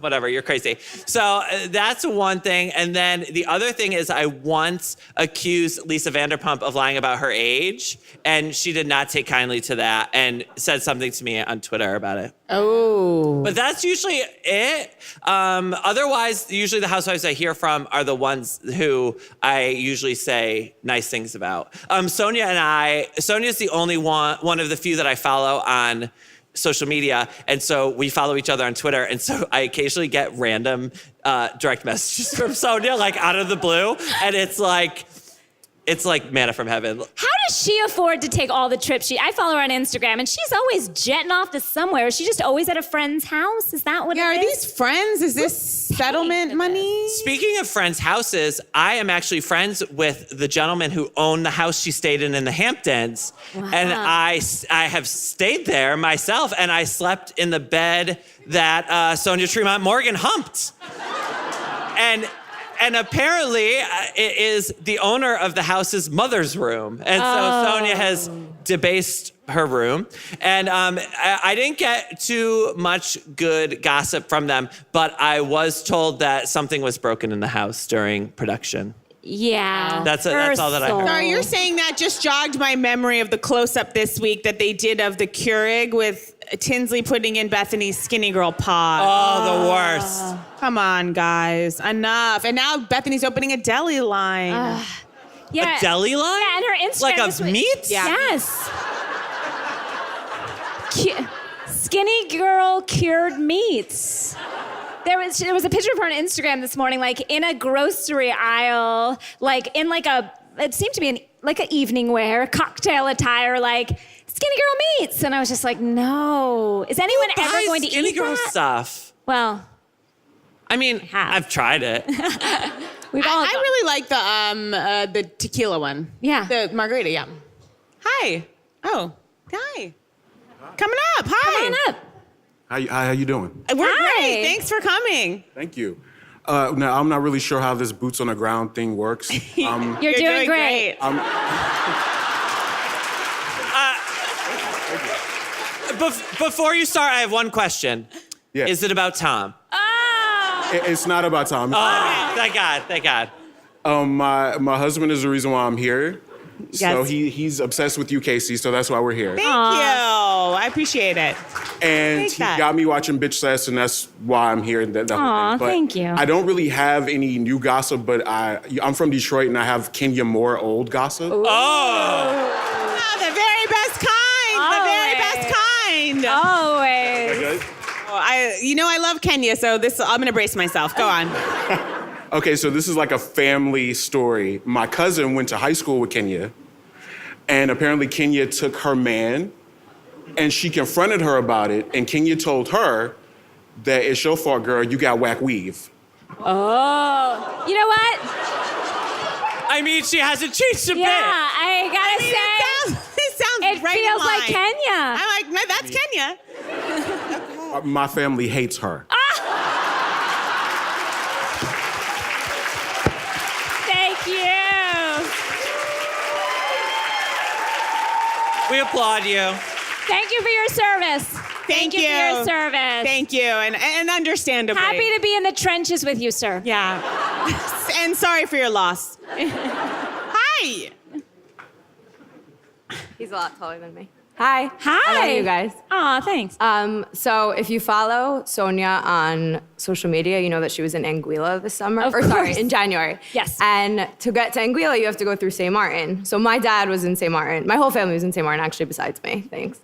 whatever, you're crazy. So that's one thing. And then the other thing is I once accused Lisa Vanderpump of lying about her age, and she did not take kindly to that and said something to me on Twitter about it. Oh. But that's usually it. Otherwise, usually the housewives I hear from are the ones who I usually say nice things about. Sonya's the only one of the few that I follow on social media. And so we follow each other on Twitter. And so I occasionally get random direct messages from Sonya, like out of the blue. And it's like, It's like manna from heaven. How does she afford to take all the trips? I follow her on Instagram, and she's always jetting off to somewhere. Is she just always at a friend's house? Is that what it is? Are these friends? Is this settlement money? Speaking of friends' houses, I am actually friends with the gentleman who owned the house she stayed in the Hamptons. Wow. And I have stayed there myself, and I slept in the bed that Sonia Tremont Morgan humped. And apparently, it is the owner of the house's mother's room. And so Sonia has debased her room. And I didn't get too much good gossip from them, but I was told that something was broken in the house during production. Yeah. That's all that I heard. Sorry, you're saying that just jogged my memory of the close-up this week that they did of the Keurig with Tinsley putting in Bethany's skinny girl pod. Oh, the worst. Come on, guys. Enough. And now Bethany's opening a deli line. Yeah. A deli line? Yeah, and her Instagram. Like this of week- meat? Yeah. Yes. Skinny girl cured meats. There was a picture of her on Instagram this morning, like in a grocery aisle, like in it seemed to be like an evening wear, cocktail attire, like skinny girl meats. And I was just like, no. Is anyone ever going to skinny eat girl that? stuff? Well, I mean, I've tried it. we've all. I really like the tequila one. Yeah. The margarita, yeah. Hi. Oh, hi. Coming up. Hi. Come on up. How you doing? We're Hi. great. Thanks for coming. Thank you. Now, I'm not really sure how this boots on the ground thing works. You're doing great. Before you start, I have one question. Yeah. Is it about Tom? It's not about Tom. Oh, thank God. My husband is the reason why I'm here. So Yes. he's obsessed with you, Casey, so that's why we're here. Thank you. I appreciate it. And Take he that. got me watching Bitch Sesh, and that's why I'm here. The whole Aw, thing. But thank you. I don't really have any new gossip, but I'm from Detroit, and I have Kenya Moore old gossip. Oh, the very best kind. The very best kind. Always. I love Kenya, so I'm gonna brace myself. Go on. Okay, so this is like a family story. My cousin went to high school with Kenya, and apparently Kenya took her man, and she confronted her about it, and Kenya told her that it's your fault, girl, you got whack weave. Oh. You know what? I mean, she hasn't changed a Yeah, bit. I gotta say. It sounds It right feels in line. like Kenya. I'm like, no, that's Kenya. My family hates her. Thank you. We applaud you. Thank you for your service. Thank you. For your service. Thank you, and understandably. Happy to be in the trenches with you, sir. Yeah. And sorry for your loss. Hi. He's a lot taller than me. Hi. Hi. I love you guys. Aw, thanks. So if you follow Sonia on social media, you know that she was in Anguilla this summer. Of course. In January. Yes. And to get to Anguilla, you have to go through St. Martin. So my dad was in St. Martin. My whole family was in St. Martin, actually, besides me. Thanks.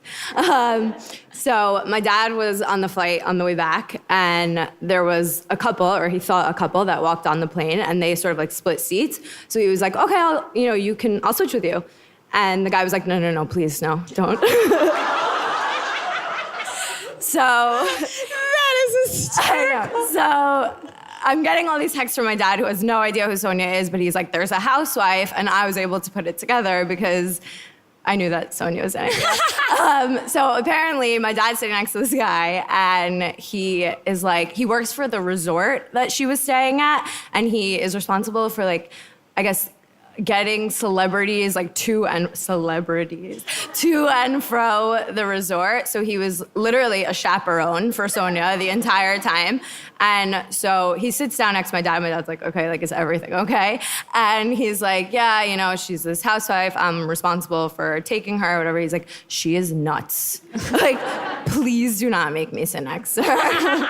So my dad was on the flight on the way back, and there was a couple, or he thought a couple, that walked on the plane, and they sort of like split seats. So he was like, okay, I'll switch with you. And the guy was like, no, please, no, don't. So That is hysterical. So I'm getting all these texts from my dad, who has no idea who Sonia is, but he's like, there's a housewife, and I was able to put it together because I knew that Sonia was in it. So apparently my dad's sitting next to this guy, and he is like, he works for the resort that she was staying at, and he is responsible for, like, I guess, getting celebrities to and fro the resort. So he was literally a chaperone for Sonia the entire time. And so he sits down next to my dad. My dad's like, okay, is everything okay? And he's like, yeah, she's this housewife. I'm responsible for taking her, whatever. He's like, she is nuts. Please do not make me sit next to her.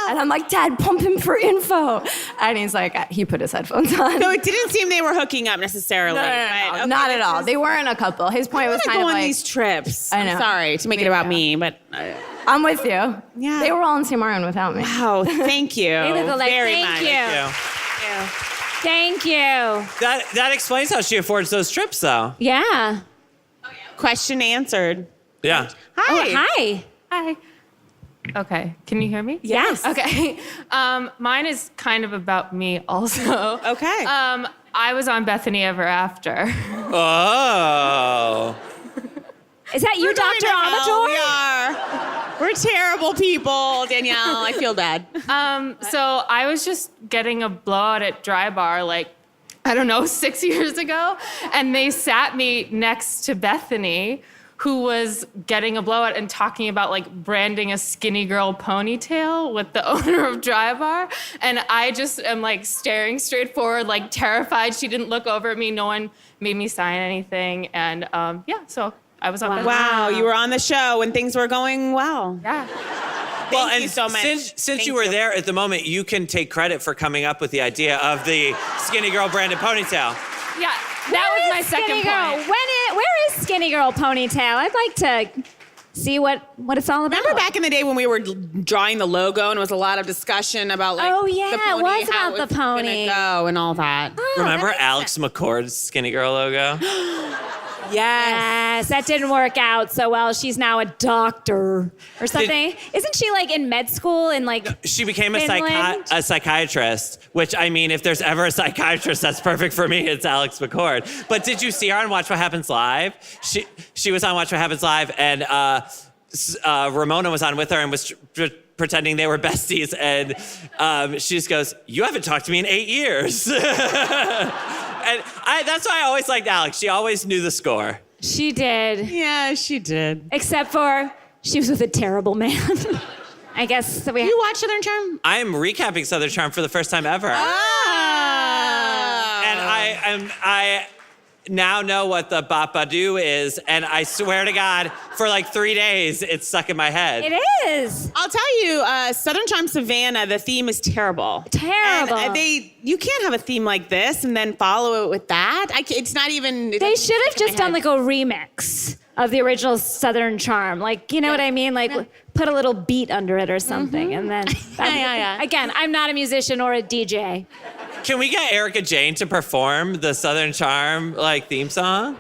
And I'm like, Dad, pump him for info. And he's like, he put his headphones on. So it didn't seem they were hooking up necessarily. No, but, okay, not at all. They weren't a couple. His point was kind go of on like, these trips. I know. I'm sorry to make it about me, but I'm with you. Yeah. They were all in St. Martin without me. wow, thank you. They look alike. very Thank much. you. Thank you. Thank you. That explains how she affords those trips, though. Yeah. Question answered. Yeah. Hi. Oh, hi. Hi. Okay, can you hear me? Yes. Okay. Mine is kind of about me also. Okay. I was on Bethany Ever After. Oh. Is that you, Dr. Amador? We are. We're terrible people, Danielle. I feel bad. So I was just getting a blowout at Dry Bar like, I don't know, 6 years ago. And they sat me next to Bethany, who was getting a blowout and talking about like branding a skinny girl ponytail with the owner of Dry Bar. And I just am like staring straight forward, like terrified. She didn't look over at me. No one made me sign anything. And so I was on Wow, you were on the show when things were going well. Yeah. Thank you so much. Since you were there at the moment, you can take credit for coming up with the idea of the skinny girl branded ponytail. Yeah, that was my second point. Where is Skinny Girl Ponytail? I'd like to see what it's all about. Remember back in the day when we were drawing the logo and it was a lot of discussion about like Oh, yeah, the pony, it was how about it the pony. gonna go and all that. Remember Alex McCord's skinny girl logo? Yes, that didn't work out so well. She's now a doctor or something. Isn't she like in med school in like She became Finland? a psychiatrist, which I mean, if there's ever a psychiatrist that's perfect for me, it's Alex McCord. But did you see her on Watch What Happens Live? She was on Watch What Happens Live, and Ramona was on with her and was pretending they were besties, and she just goes, "You haven't talked to me in 8 years." And that's why I always liked Alex. She always knew the score. She did. Yeah, she did. Except for she was with a terrible man. I guess we. You watch Southern Charm? I'm recapping Southern Charm for the first time ever. Oh. And I now know what the Bap-Ba-Doo is, and I swear to God, for like 3 days, it's stuck in my head. It is. I'll tell you, Southern Charm Savannah, the theme is terrible. Terrible. And you can't have a theme like this and then follow it with that. It's not even. They should have just done like a remix of the original Southern Charm. Like, you know what I mean? Like, put a little beat under it or something, and then. Again, I'm not a musician or a DJ. Can we get Erica Jane to perform the Southern Charm like theme song?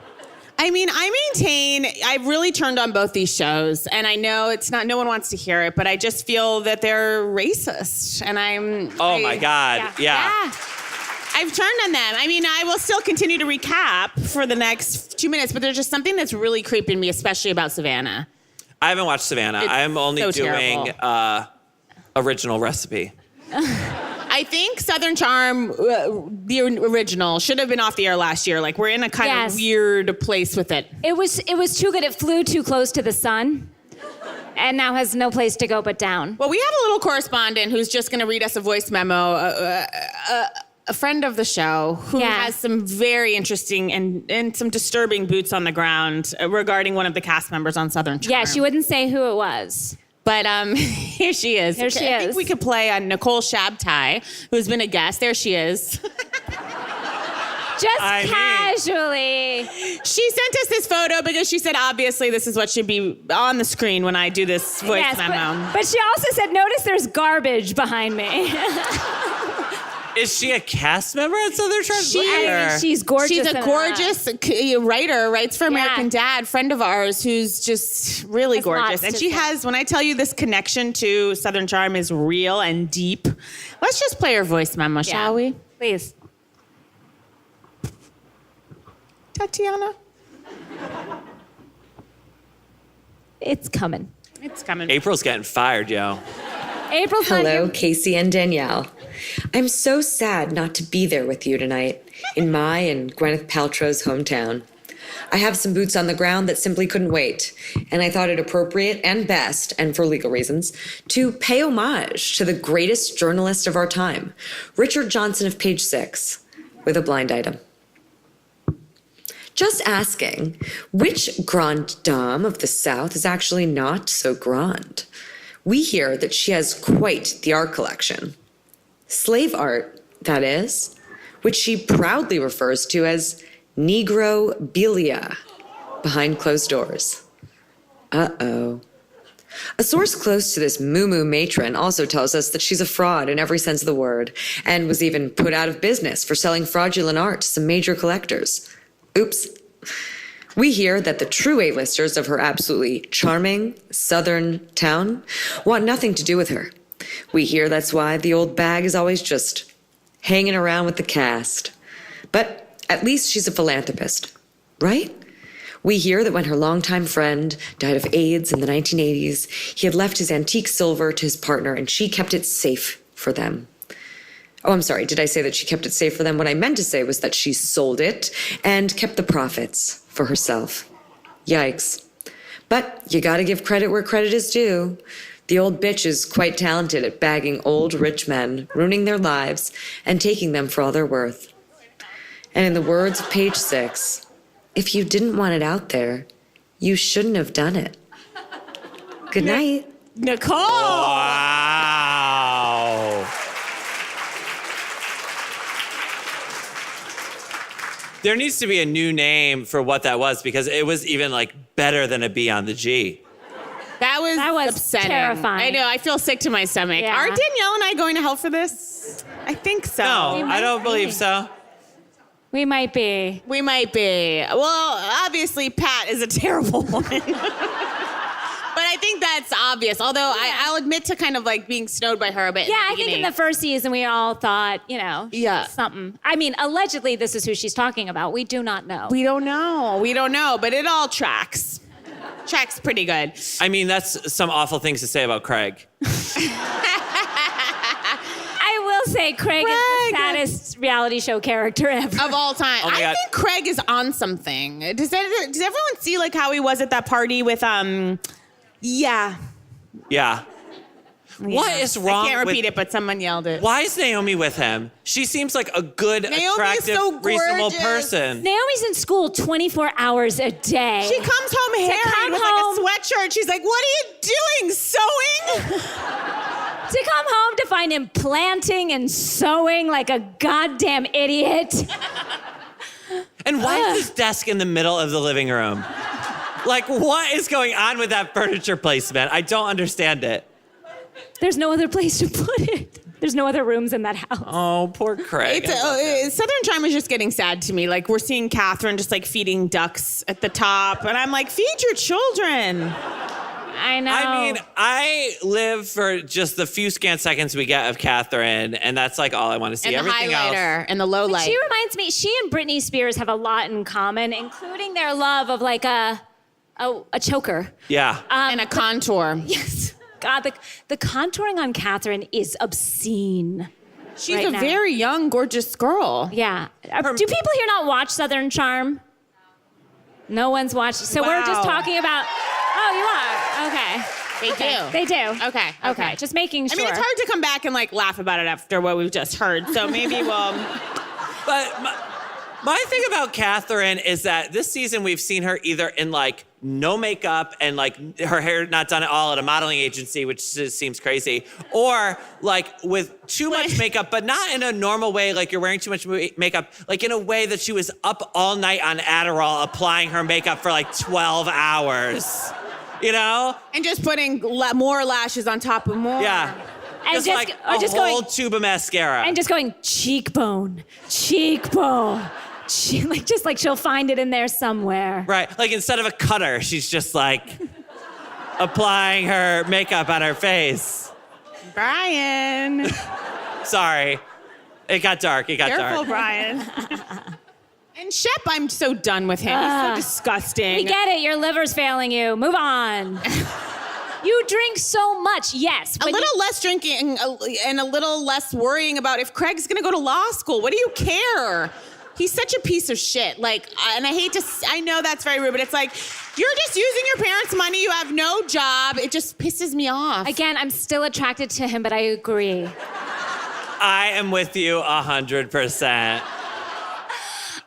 I mean, I maintain I've really turned on both these shows, and I know it's not. No one wants to hear it, but I just feel that they're racist, and Oh my God! Yeah. I've turned on them. I mean, I will still continue to recap for the next 2 minutes, but there's just something that's really creeping me, especially about Savannah. I haven't watched Savannah. I'm only so doing original recipe. I think Southern Charm, the original, should have been off the air last year. Like, we're in a kind of weird place with it. It was too good. It flew too close to the sun, and now has no place to go but down. Well, we have a little correspondent who's just going to read us a voice memo, a friend of the show who has some very interesting and some disturbing boots on the ground regarding one of the cast members on Southern Charm. Yeah, she wouldn't say who it was. But here she is. There she I is. think we could play on Nicole Shabti, who's been a guest. There she is. Just casually. She sent us this photo because she said, obviously, this is what should be on the screen when I do this voice memo. But she also said, notice there's garbage behind me. Is she a cast member at Southern Charm? She's gorgeous. She's a gorgeous writer, writes for American Dad, friend of ours who's just really gorgeous. And she has, when I tell you this connection to Southern Charm is real and deep, let's just play her voice memo, shall we? Please. Tatiana? It's coming. It's coming. April's getting fired, yo. April's not Hello, here. Casey and Danielle. I'm so sad not to be there with you tonight in my and Gwyneth Paltrow's hometown. I have some boots on the ground that simply couldn't wait, and I thought it appropriate and best, and for legal reasons, to pay homage to the greatest journalist of our time, Richard Johnson of Page Six, with a blind item. Just asking, which grande dame of the South is actually not so grande? We hear that she has quite the art collection. Slave art, that is, which she proudly refers to as Negrobilia behind closed doors. Uh-oh. A source close to this moo-moo matron also tells us that she's a fraud in every sense of the word, and was even put out of business for selling fraudulent art to some major collectors. Oops. We hear that the true A-listers of her absolutely charming southern town want nothing to do with her. We hear that's why the old bag is always just hanging around with the cast. But at least she's a philanthropist, right? We hear that when her longtime friend died of AIDS in the 1980s, he had left his antique silver to his partner and she kept it safe for them. Oh, I'm sorry, did I say that she kept it safe for them? What I meant to say was that she sold it and kept the profits for herself. Yikes. But you gotta give credit where credit is due. The old bitch is quite talented at bagging old rich men, ruining their lives, and taking them for all they're worth. And in the words of page 6, if you didn't want it out there, you shouldn't have done it. Good night. Nicole! Wow. There needs to be a new name for what that was because it was even like better than a B on the G. That was upsetting. Terrifying. I know. I feel sick to my stomach. Yeah. Are Danielle and I going to hell for this? I think so. No, I don't believe so. We might be. We might be. Well, obviously, Pat is a terrible woman. But I think that's obvious. Although I'll admit to kind of like being snowed by her a bit. Yeah, I think in the first season we all thought, something. I mean, allegedly this is who she's talking about. We do not know. We don't know, but it all tracks. Tracks pretty good. I mean, that's some awful things to say about Craig. I will say Craig is the saddest reality show character ever. Of all time. Oh my God. think Craig is on something. Does everyone see like how he was at that party with Yeah. What is wrong? I can't repeat it, but someone yelled it. Why is Naomi with him? She seems like a good, Naomi is attractive, so reasonable gorgeous. person. Naomi's in school 24 hours a day. She comes home harried with like a sweatshirt. She's like, "What are you doing? Sewing?" To come home to find him planting and sewing like a goddamn idiot. And why is his desk in the middle of the living room? Like, what is going on with that furniture placement? I don't understand it. There's no other place to put it. There's no other rooms in that house. Oh, poor Craig. Southern Charm is just getting sad to me. Like, we're seeing Catherine just like feeding ducks at the top. And I'm like, feed your children. I know. I mean, I live for just the few scant seconds we get of Catherine, and that's like all I want to see. And Everything the highlighter else. and the low light. She reminds me, she and Britney Spears have a lot in common, including their love of like a choker. Yeah. And a contour. Yes. God, the contouring on Catherine is obscene. She's right a now. very young, gorgeous girl. Yeah. Do people here not watch Southern Charm? No one's watched. So we're just talking about. Oh, you are. Okay. They do. Okay. Just making sure. I mean, it's hard to come back and like laugh about it after what we've just heard. So maybe we'll. But my thing about Catherine is that this season we've seen her either in like no makeup and like her hair not done at all at a modeling agency, which just seems crazy, or like with too much makeup, but not in a normal way, like you're wearing too much makeup, like in a way that she was up all night on Adderall applying her makeup for like 12 hours, you know? And just putting more lashes on top of more. Yeah. And just like a whole tube of mascara. And just going cheekbone. Just like she'll find it in there somewhere. Right, like instead of a cutter, she's just like applying her makeup on her face. Brian. Sorry, it got dark. Careful, Brian. And Shep, I'm so done with him. He's so disgusting. We get it. Your liver's failing you. Move on. You drink so much, yes. A little less drinking and a little less worrying about if Craig's gonna go to law school. What do you care? He's such a piece of shit. Like, and I know that's very rude, but it's like, you're just using your parents' money. You have no job. It just pisses me off. Again, I'm still attracted to him, but I agree. I am with you 100%.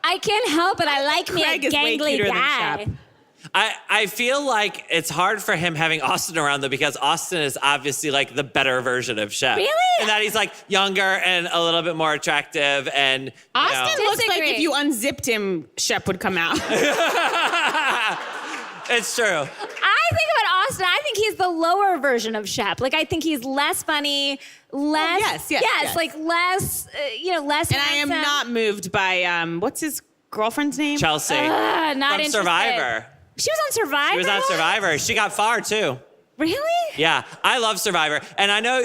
I can't help it. I like me a Craig is way gangly cuter than guy. Shep. I feel like it's hard for him having Austin around though, because Austin is obviously like the better version of Shep. Really? And that he's like younger and a little bit more attractive and Austin looks like if you unzipped him, Shep would come out. It's true. I think about Austin, I think he's the lower version of Shep. Like, I think he's less funny, less... yes. like less, less And handsome. I am not moved by, what's his girlfriend's name? Chelsea. Not From interested. Survivor. She was on Survivor? She was on Survivor. She got far, too. Really? Yeah, I love Survivor. And I know,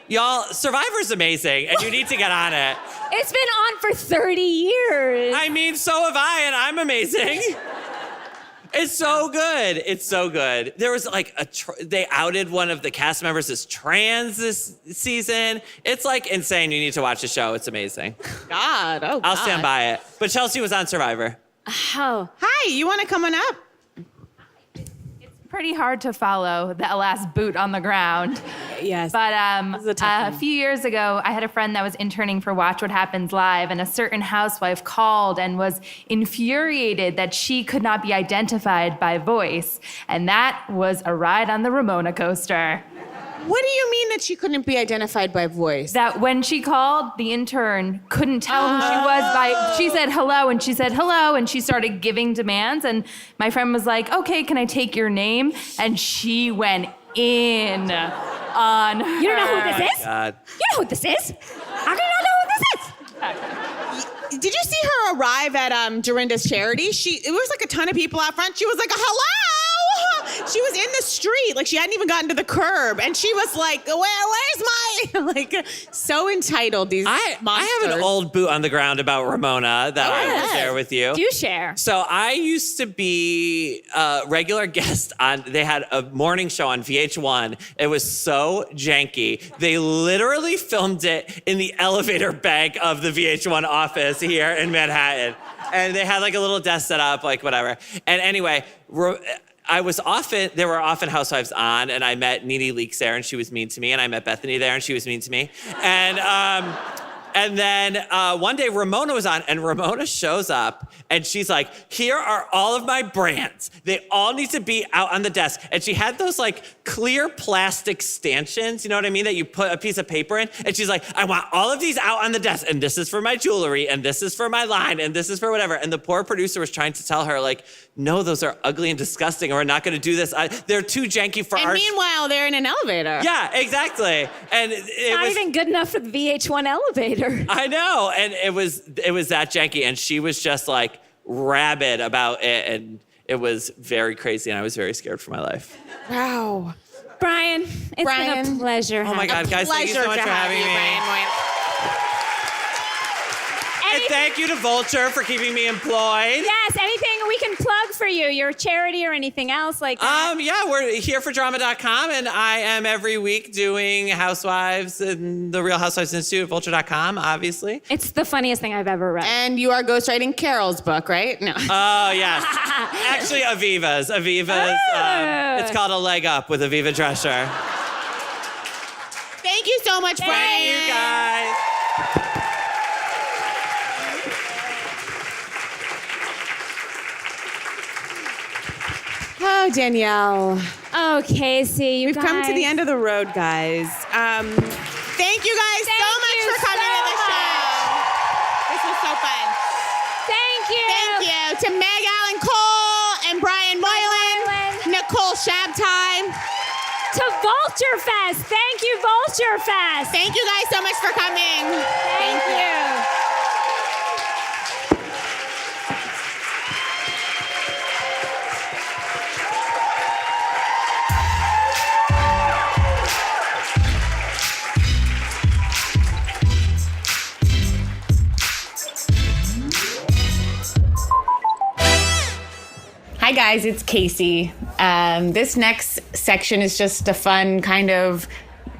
y'all, Survivor's amazing, and you need to get on it. It's been on for 30 years. So have I, and I'm amazing. It's so good. It's so good. There was they outed one of the cast members as trans this season. It's insane. You need to watch the show. It's amazing. God. I'll stand by it. But Chelsea was on Survivor. Oh. Hi, you want to come on up? Pretty hard to follow that last boot on the ground. Yes. But a few years ago, I had a friend that was interning for Watch What Happens Live, and a certain housewife called and was infuriated that she could not be identified by voice. And that was a ride on the Ramona coaster. What do you mean that she couldn't be identified by voice? That when she called, the intern couldn't tell who she was by, she said hello, and she said hello, and she started giving demands, and my friend was like, okay, can I take your name? And she went in on her. You don't know who this is? God. You know who this is? How can you not know who this is? Did you see her arrive at Dorinda's charity? It was a ton of people out front. She was like, hello! She was in the street, she hadn't even gotten to the curb, and she was like, where's my, so entitled, these monsters. I have an old boot on the ground about Ramona that I will share with you. Do share. So I used to be a regular guest they had a morning show on VH1. It was so janky. They literally filmed it in the elevator bank of the VH1 office here in Manhattan. And they had a little desk set up, whatever. And anyway, there were often Housewives on, and I met Nene Leakes there, and she was mean to me, and I met Bethany there, and she was mean to me. And then one day Ramona was on, and Ramona shows up, and she's like, here are all of my brands. They all need to be out on the desk. And she had those clear plastic stanchions, you know what I mean, that you put a piece of paper in. And she's like, I want all of these out on the desk, and this is for my jewelry, and this is for my line, and this is for whatever. And the poor producer was trying to tell her, no, those are ugly and disgusting, and we're not gonna do this. They're too janky for And meanwhile, they're in an elevator. Yeah, exactly. And it Not was even good enough for the VH1 elevator. I know, and it was that janky, and she was just rabid about it, and it was very crazy, and I was very scared for my life. Wow. Brian, it's been a pleasure. Oh my God, guys, thank you so much for having me. Brian. And thank you to Vulture for keeping me employed. Yes, anything we can plug for you, your charity or anything else like that? Yeah, we're here for drama.com, and I am every week doing Housewives and the Real Housewives Institute at vulture.com, obviously. It's the funniest thing I've ever read. And you are ghostwriting Carol's book, right? No. Oh, yes. Actually, Aviva's. It's called A Leg Up with Aviva Drescher. Thank you so much, Brian. Thank you, guys. Oh, Danielle. Oh, Casey, We've come to the end of the road, guys. Thank you guys so much for coming to the show. This was so fun. Thank you. Thank you to Meg, Allan, Cole, and Brian Moylan, Nicole Shabti. To Vulture Fest. Thank you, Vulture Fest. Thank you guys so much for coming. Thank you. Hi guys, it's Casey. This next section is just a fun kind of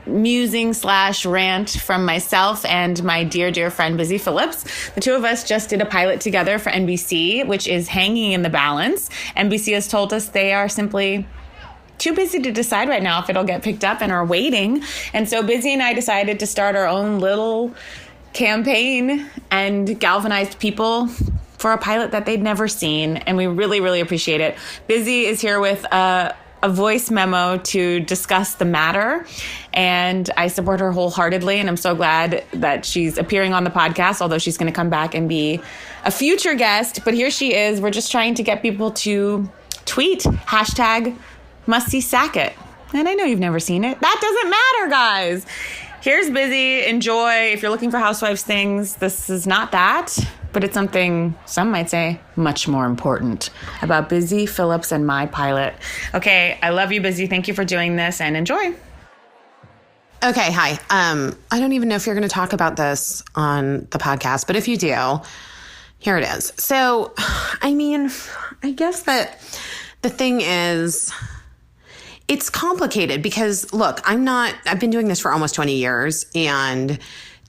musing / rant from myself and my dear friend Busy Phillips. The two of us just did a pilot together for NBC, which is hanging in the balance. NBC has told us they are simply too busy to decide right now if it'll get picked up and are waiting. And so Busy and I decided to start our own little campaign and galvanized people for a pilot that they'd never seen, and we really appreciate it. Busy is here with a voice memo to discuss the matter, and I support her wholeheartedly, and I'm so glad that she's appearing on the podcast, although she's going to come back and be a future guest. But here she is. We're just trying to get people to tweet must-see Sackett. And I know you've never seen it. That doesn't matter, guys. Here's Busy. Enjoy. If you're looking for Housewives things, this is not that, but it's something, some might say, much more important about Busy, Phillips, and my pilot. Okay, I love you, Busy. Thank you for doing this, and enjoy. Okay, hi. I don't even know if you're going to talk about this on the podcast, but if you do, here it is. So, I mean, I guess that the thing is, it's complicated because, look, I've been doing this for almost 20 years and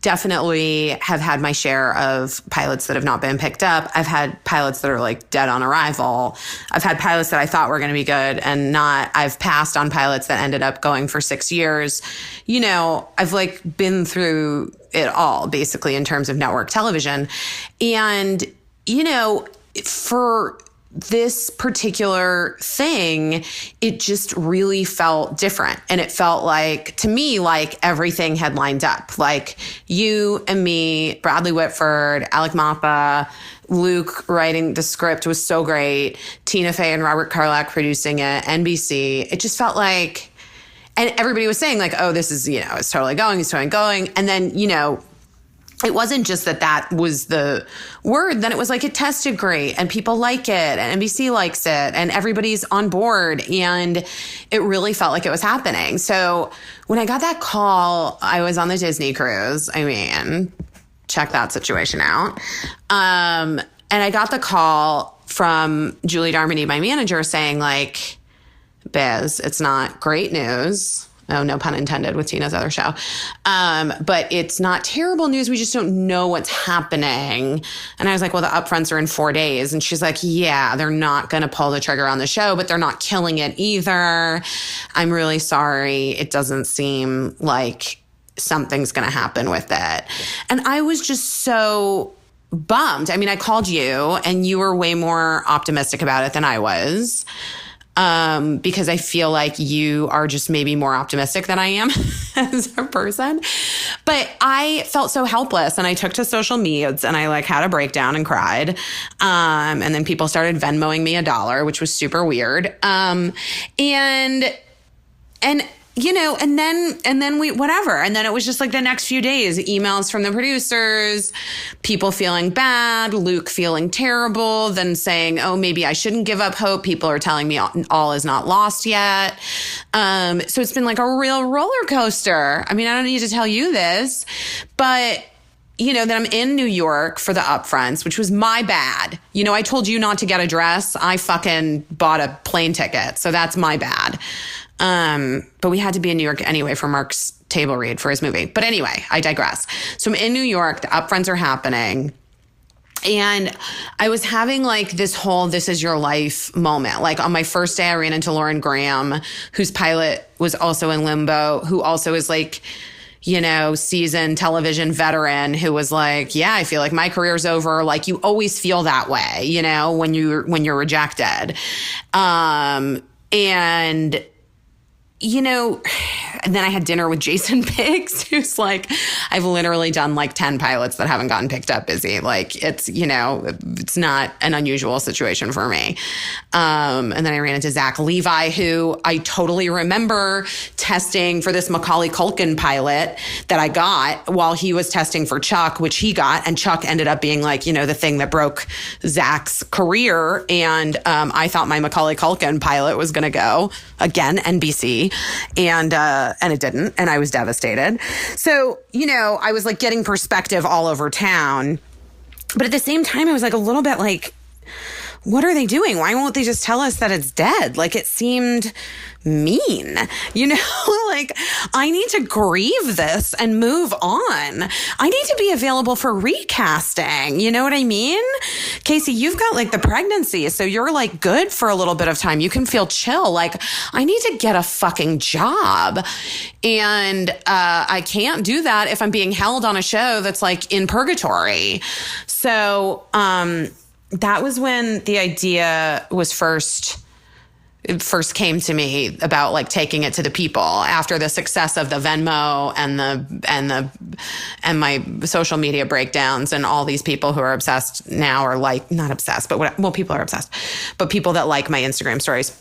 definitely have had my share of pilots that have not been picked up. I've had pilots that are like dead on arrival. I've had pilots that I thought were going to be good and not. I've passed on pilots that ended up going for 6 years. You know, I've like been through it all basically in terms of network television. And, you know, for this particular thing, it just really felt different. And it felt like, to me, like everything had lined up. Like you and me, Bradley Whitford, Alec Mapa, Luke writing the script was so great. Tina Fey and Robert Carlack producing it, NBC. It just felt like, and everybody was saying like, oh, this is, you know, it's totally going. And then, you know, it wasn't just that was the word. Then it was like it tested great and people like it and NBC likes it and everybody's on board. And it really felt like it was happening. So when I got that call, I was on the Disney cruise. I mean, check that situation out. And I got the call from Julie Darmody, my manager, saying like, Biz, it's not great news. Oh, no pun intended with Tina's other show. But it's not terrible news. We just don't know what's happening. And I was like, well, the upfronts are in 4 days. And she's like, yeah, they're not going to pull the trigger on the show, but they're not killing it either. I'm really sorry. It doesn't seem like something's going to happen with it. And I was just so bummed. I mean, I called you and you were way more optimistic about it than I was. Because I feel like you are just maybe more optimistic than I am as a person. But I felt so helpless and I took to social medias and I like had a breakdown and cried. And then people started Venmoing me $1, which was super weird. And you know, and then we, whatever. And then it was just like the next few days, emails from the producers, people feeling bad, Luke feeling terrible, then saying, oh, maybe I shouldn't give up hope. People are telling me all is not lost yet. So it's been like a real roller coaster. I mean, I don't need to tell you this, but you know, that I'm in New York for the upfronts, which was my bad. You know, I told you not to get a dress. I fucking bought a plane ticket. So that's my bad. But we had to be in New York anyway for Mark's table read for his movie. But anyway, I digress. So I'm in New York, the upfronts are happening. And I was having like this whole this is your life moment. Like on my first day, I ran into Lauren Graham, whose pilot was also in limbo, who also is like, you know, seasoned television veteran who was like, yeah, I feel like my career's over. Like you always feel that way, you know, when you're rejected. And you know, and then I had dinner with Jason Biggs, who's like, I've literally done like 10 pilots that haven't gotten picked up, Busy. Like it's, you know, it's not an unusual situation for me. And then I ran into Zach Levi, who I totally remember testing for this Macaulay Culkin pilot that I got while he was testing for Chuck, which he got. And Chuck ended up being like, you know, the thing that broke Zach's career. And I thought my Macaulay Culkin pilot was going to go again, NBC. And it didn't. And I was devastated. So, you know, I was like getting perspective all over town. But at the same time, I was like a little bit like, what are they doing? Why won't they just tell us that it's dead? Like it seemed mean, you know, like I need to grieve this and move on. I need to be available for recasting. You know what I mean? Casey, you've got like the pregnancy. So you're like good for a little bit of time. You can feel chill. Like I need to get a fucking job. And I can't do that if I'm being held on a show that's like in purgatory. So that was when the idea was first came to me about like taking it to the people after the success of the Venmo and my social media breakdowns and all these people who are obsessed now, or like not obsessed, but people are obsessed, but people that like my Instagram stories.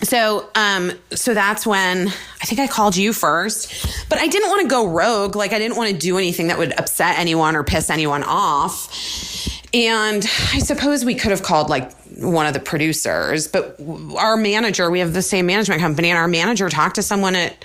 So that's when I think I called you first, but I didn't want to go rogue. Like I didn't want to do anything that would upset anyone or piss anyone off. And I suppose we could have called like one of the producers, but our manager, we have the same management company, and our manager talked to someone at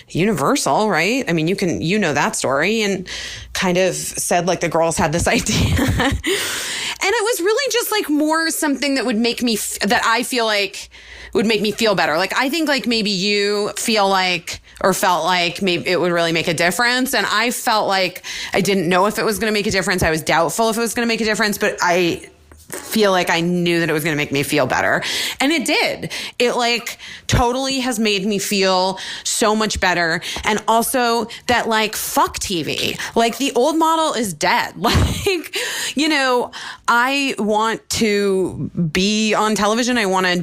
Universal, right? I mean, you know that story, and kind of said like the girls had this idea. And it was really just like more something that would make me, that I feel like would make me feel better. Like, I think like maybe you feel like, or felt like maybe it would really make a difference. And I felt like I didn't know if it was going to make a difference. I was doubtful if it was going to make a difference, but I feel like I knew that it was going to make me feel better. And it did. It like totally has made me feel so much better. And also that like, fuck TV. Like the old model is dead. Like, you know, I want to be on television. I want to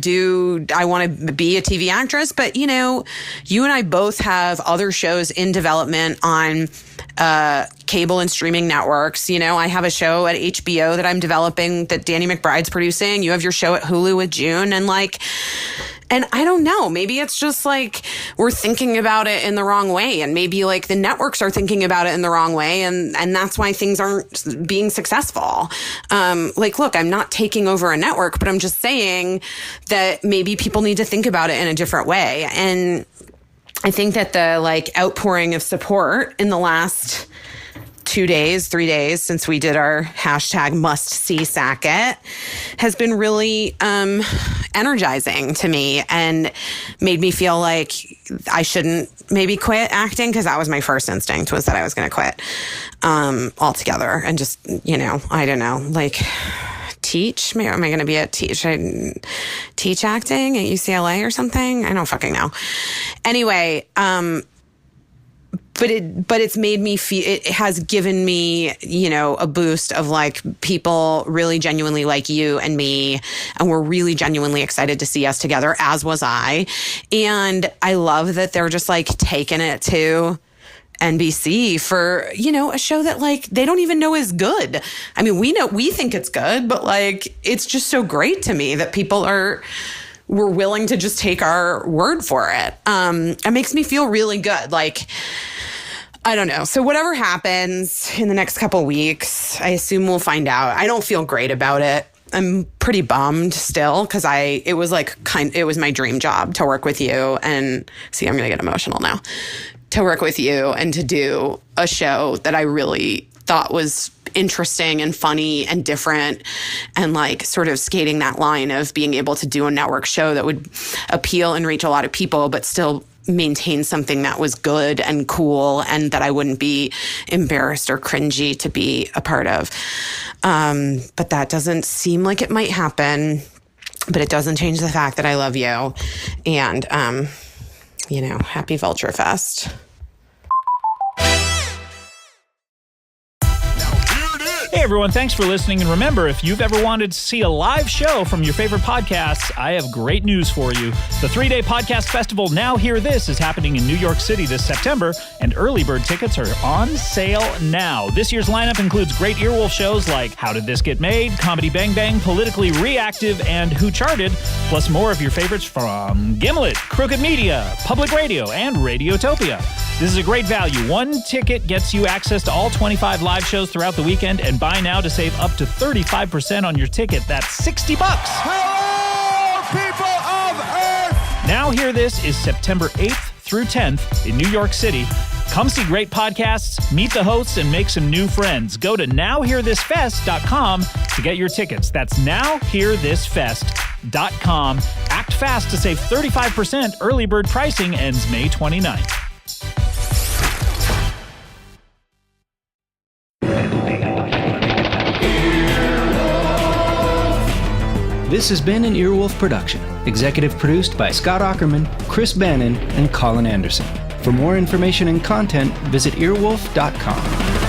be a TV actress, but you know, you and I both have other shows in development on cable and streaming networks. You know, I have a show at HBO that I'm developing that Danny McBride's producing. You have your show at Hulu with June. And I don't know, maybe it's just like we're thinking about it in the wrong way. And maybe like the networks are thinking about it in the wrong way. And that's why things aren't being successful. Like, look, I'm not taking over a network, but I'm just saying that maybe people need to think about it in a different way. And I think that the like outpouring of support in the last 3 days since we did our hashtag must see Sackett has been really energizing to me and made me feel like I shouldn't maybe quit acting, because that was my first instinct, was that I was going to quit altogether and just, you know, I don't know, like teach. Maybe am I going to be a teach acting at UCLA or something? I don't fucking know. Anyway, but it's made me feel, it has given me, you know, a boost of like people really genuinely like you and me, and we're really genuinely excited to see us together, as was I. And I love that they're just like taking it to NBC for, you know, a show that like they don't even know is good. I mean, we think it's good, but like it's just so great to me that people were willing to just take our word for it. It makes me feel really good. Like, I don't know. So whatever happens in the next couple weeks, I assume we'll find out. I don't feel great about it. I'm pretty bummed still, because it was my dream job to work with you. And see, I'm going to get emotional now. To work with you and to do a show that I really thought was interesting and funny and different, and like sort of skating that line of being able to do a network show that would appeal and reach a lot of people, but still maintain something that was good and cool and that I wouldn't be embarrassed or cringy to be a part of. But that doesn't seem like it might happen, but it doesn't change the fact that I love you. And, you know, happy Vulture Fest. Hey everyone, thanks for listening. And remember, if you've ever wanted to see a live show from your favorite podcasts, I have great news for you. The 3-day podcast festival, Now Hear This, is happening in New York City this September, and early bird tickets are on sale now. This year's lineup includes great Earwolf shows like How Did This Get Made, Comedy Bang Bang, Politically Reactive, and Who Charted, plus more of your favorites from Gimlet, Crooked Media, Public Radio, and Radiotopia. This is a great value. One ticket gets you access to all 25 live shows throughout the weekend, and buy now to save up to 35% on your ticket. That's $60. Hello, people of Earth! Now Hear This is September 8th through 10th in New York City. Come see great podcasts, meet the hosts, and make some new friends. Go to nowhearthisfest.com to get your tickets. That's nowhearthisfest.com. Act fast to save 35%. Early bird pricing ends May 29th. This has been an Earwolf production, executive produced by Scott Aukerman, Chris Bannon, and Colin Anderson. For more information and content, visit earwolf.com.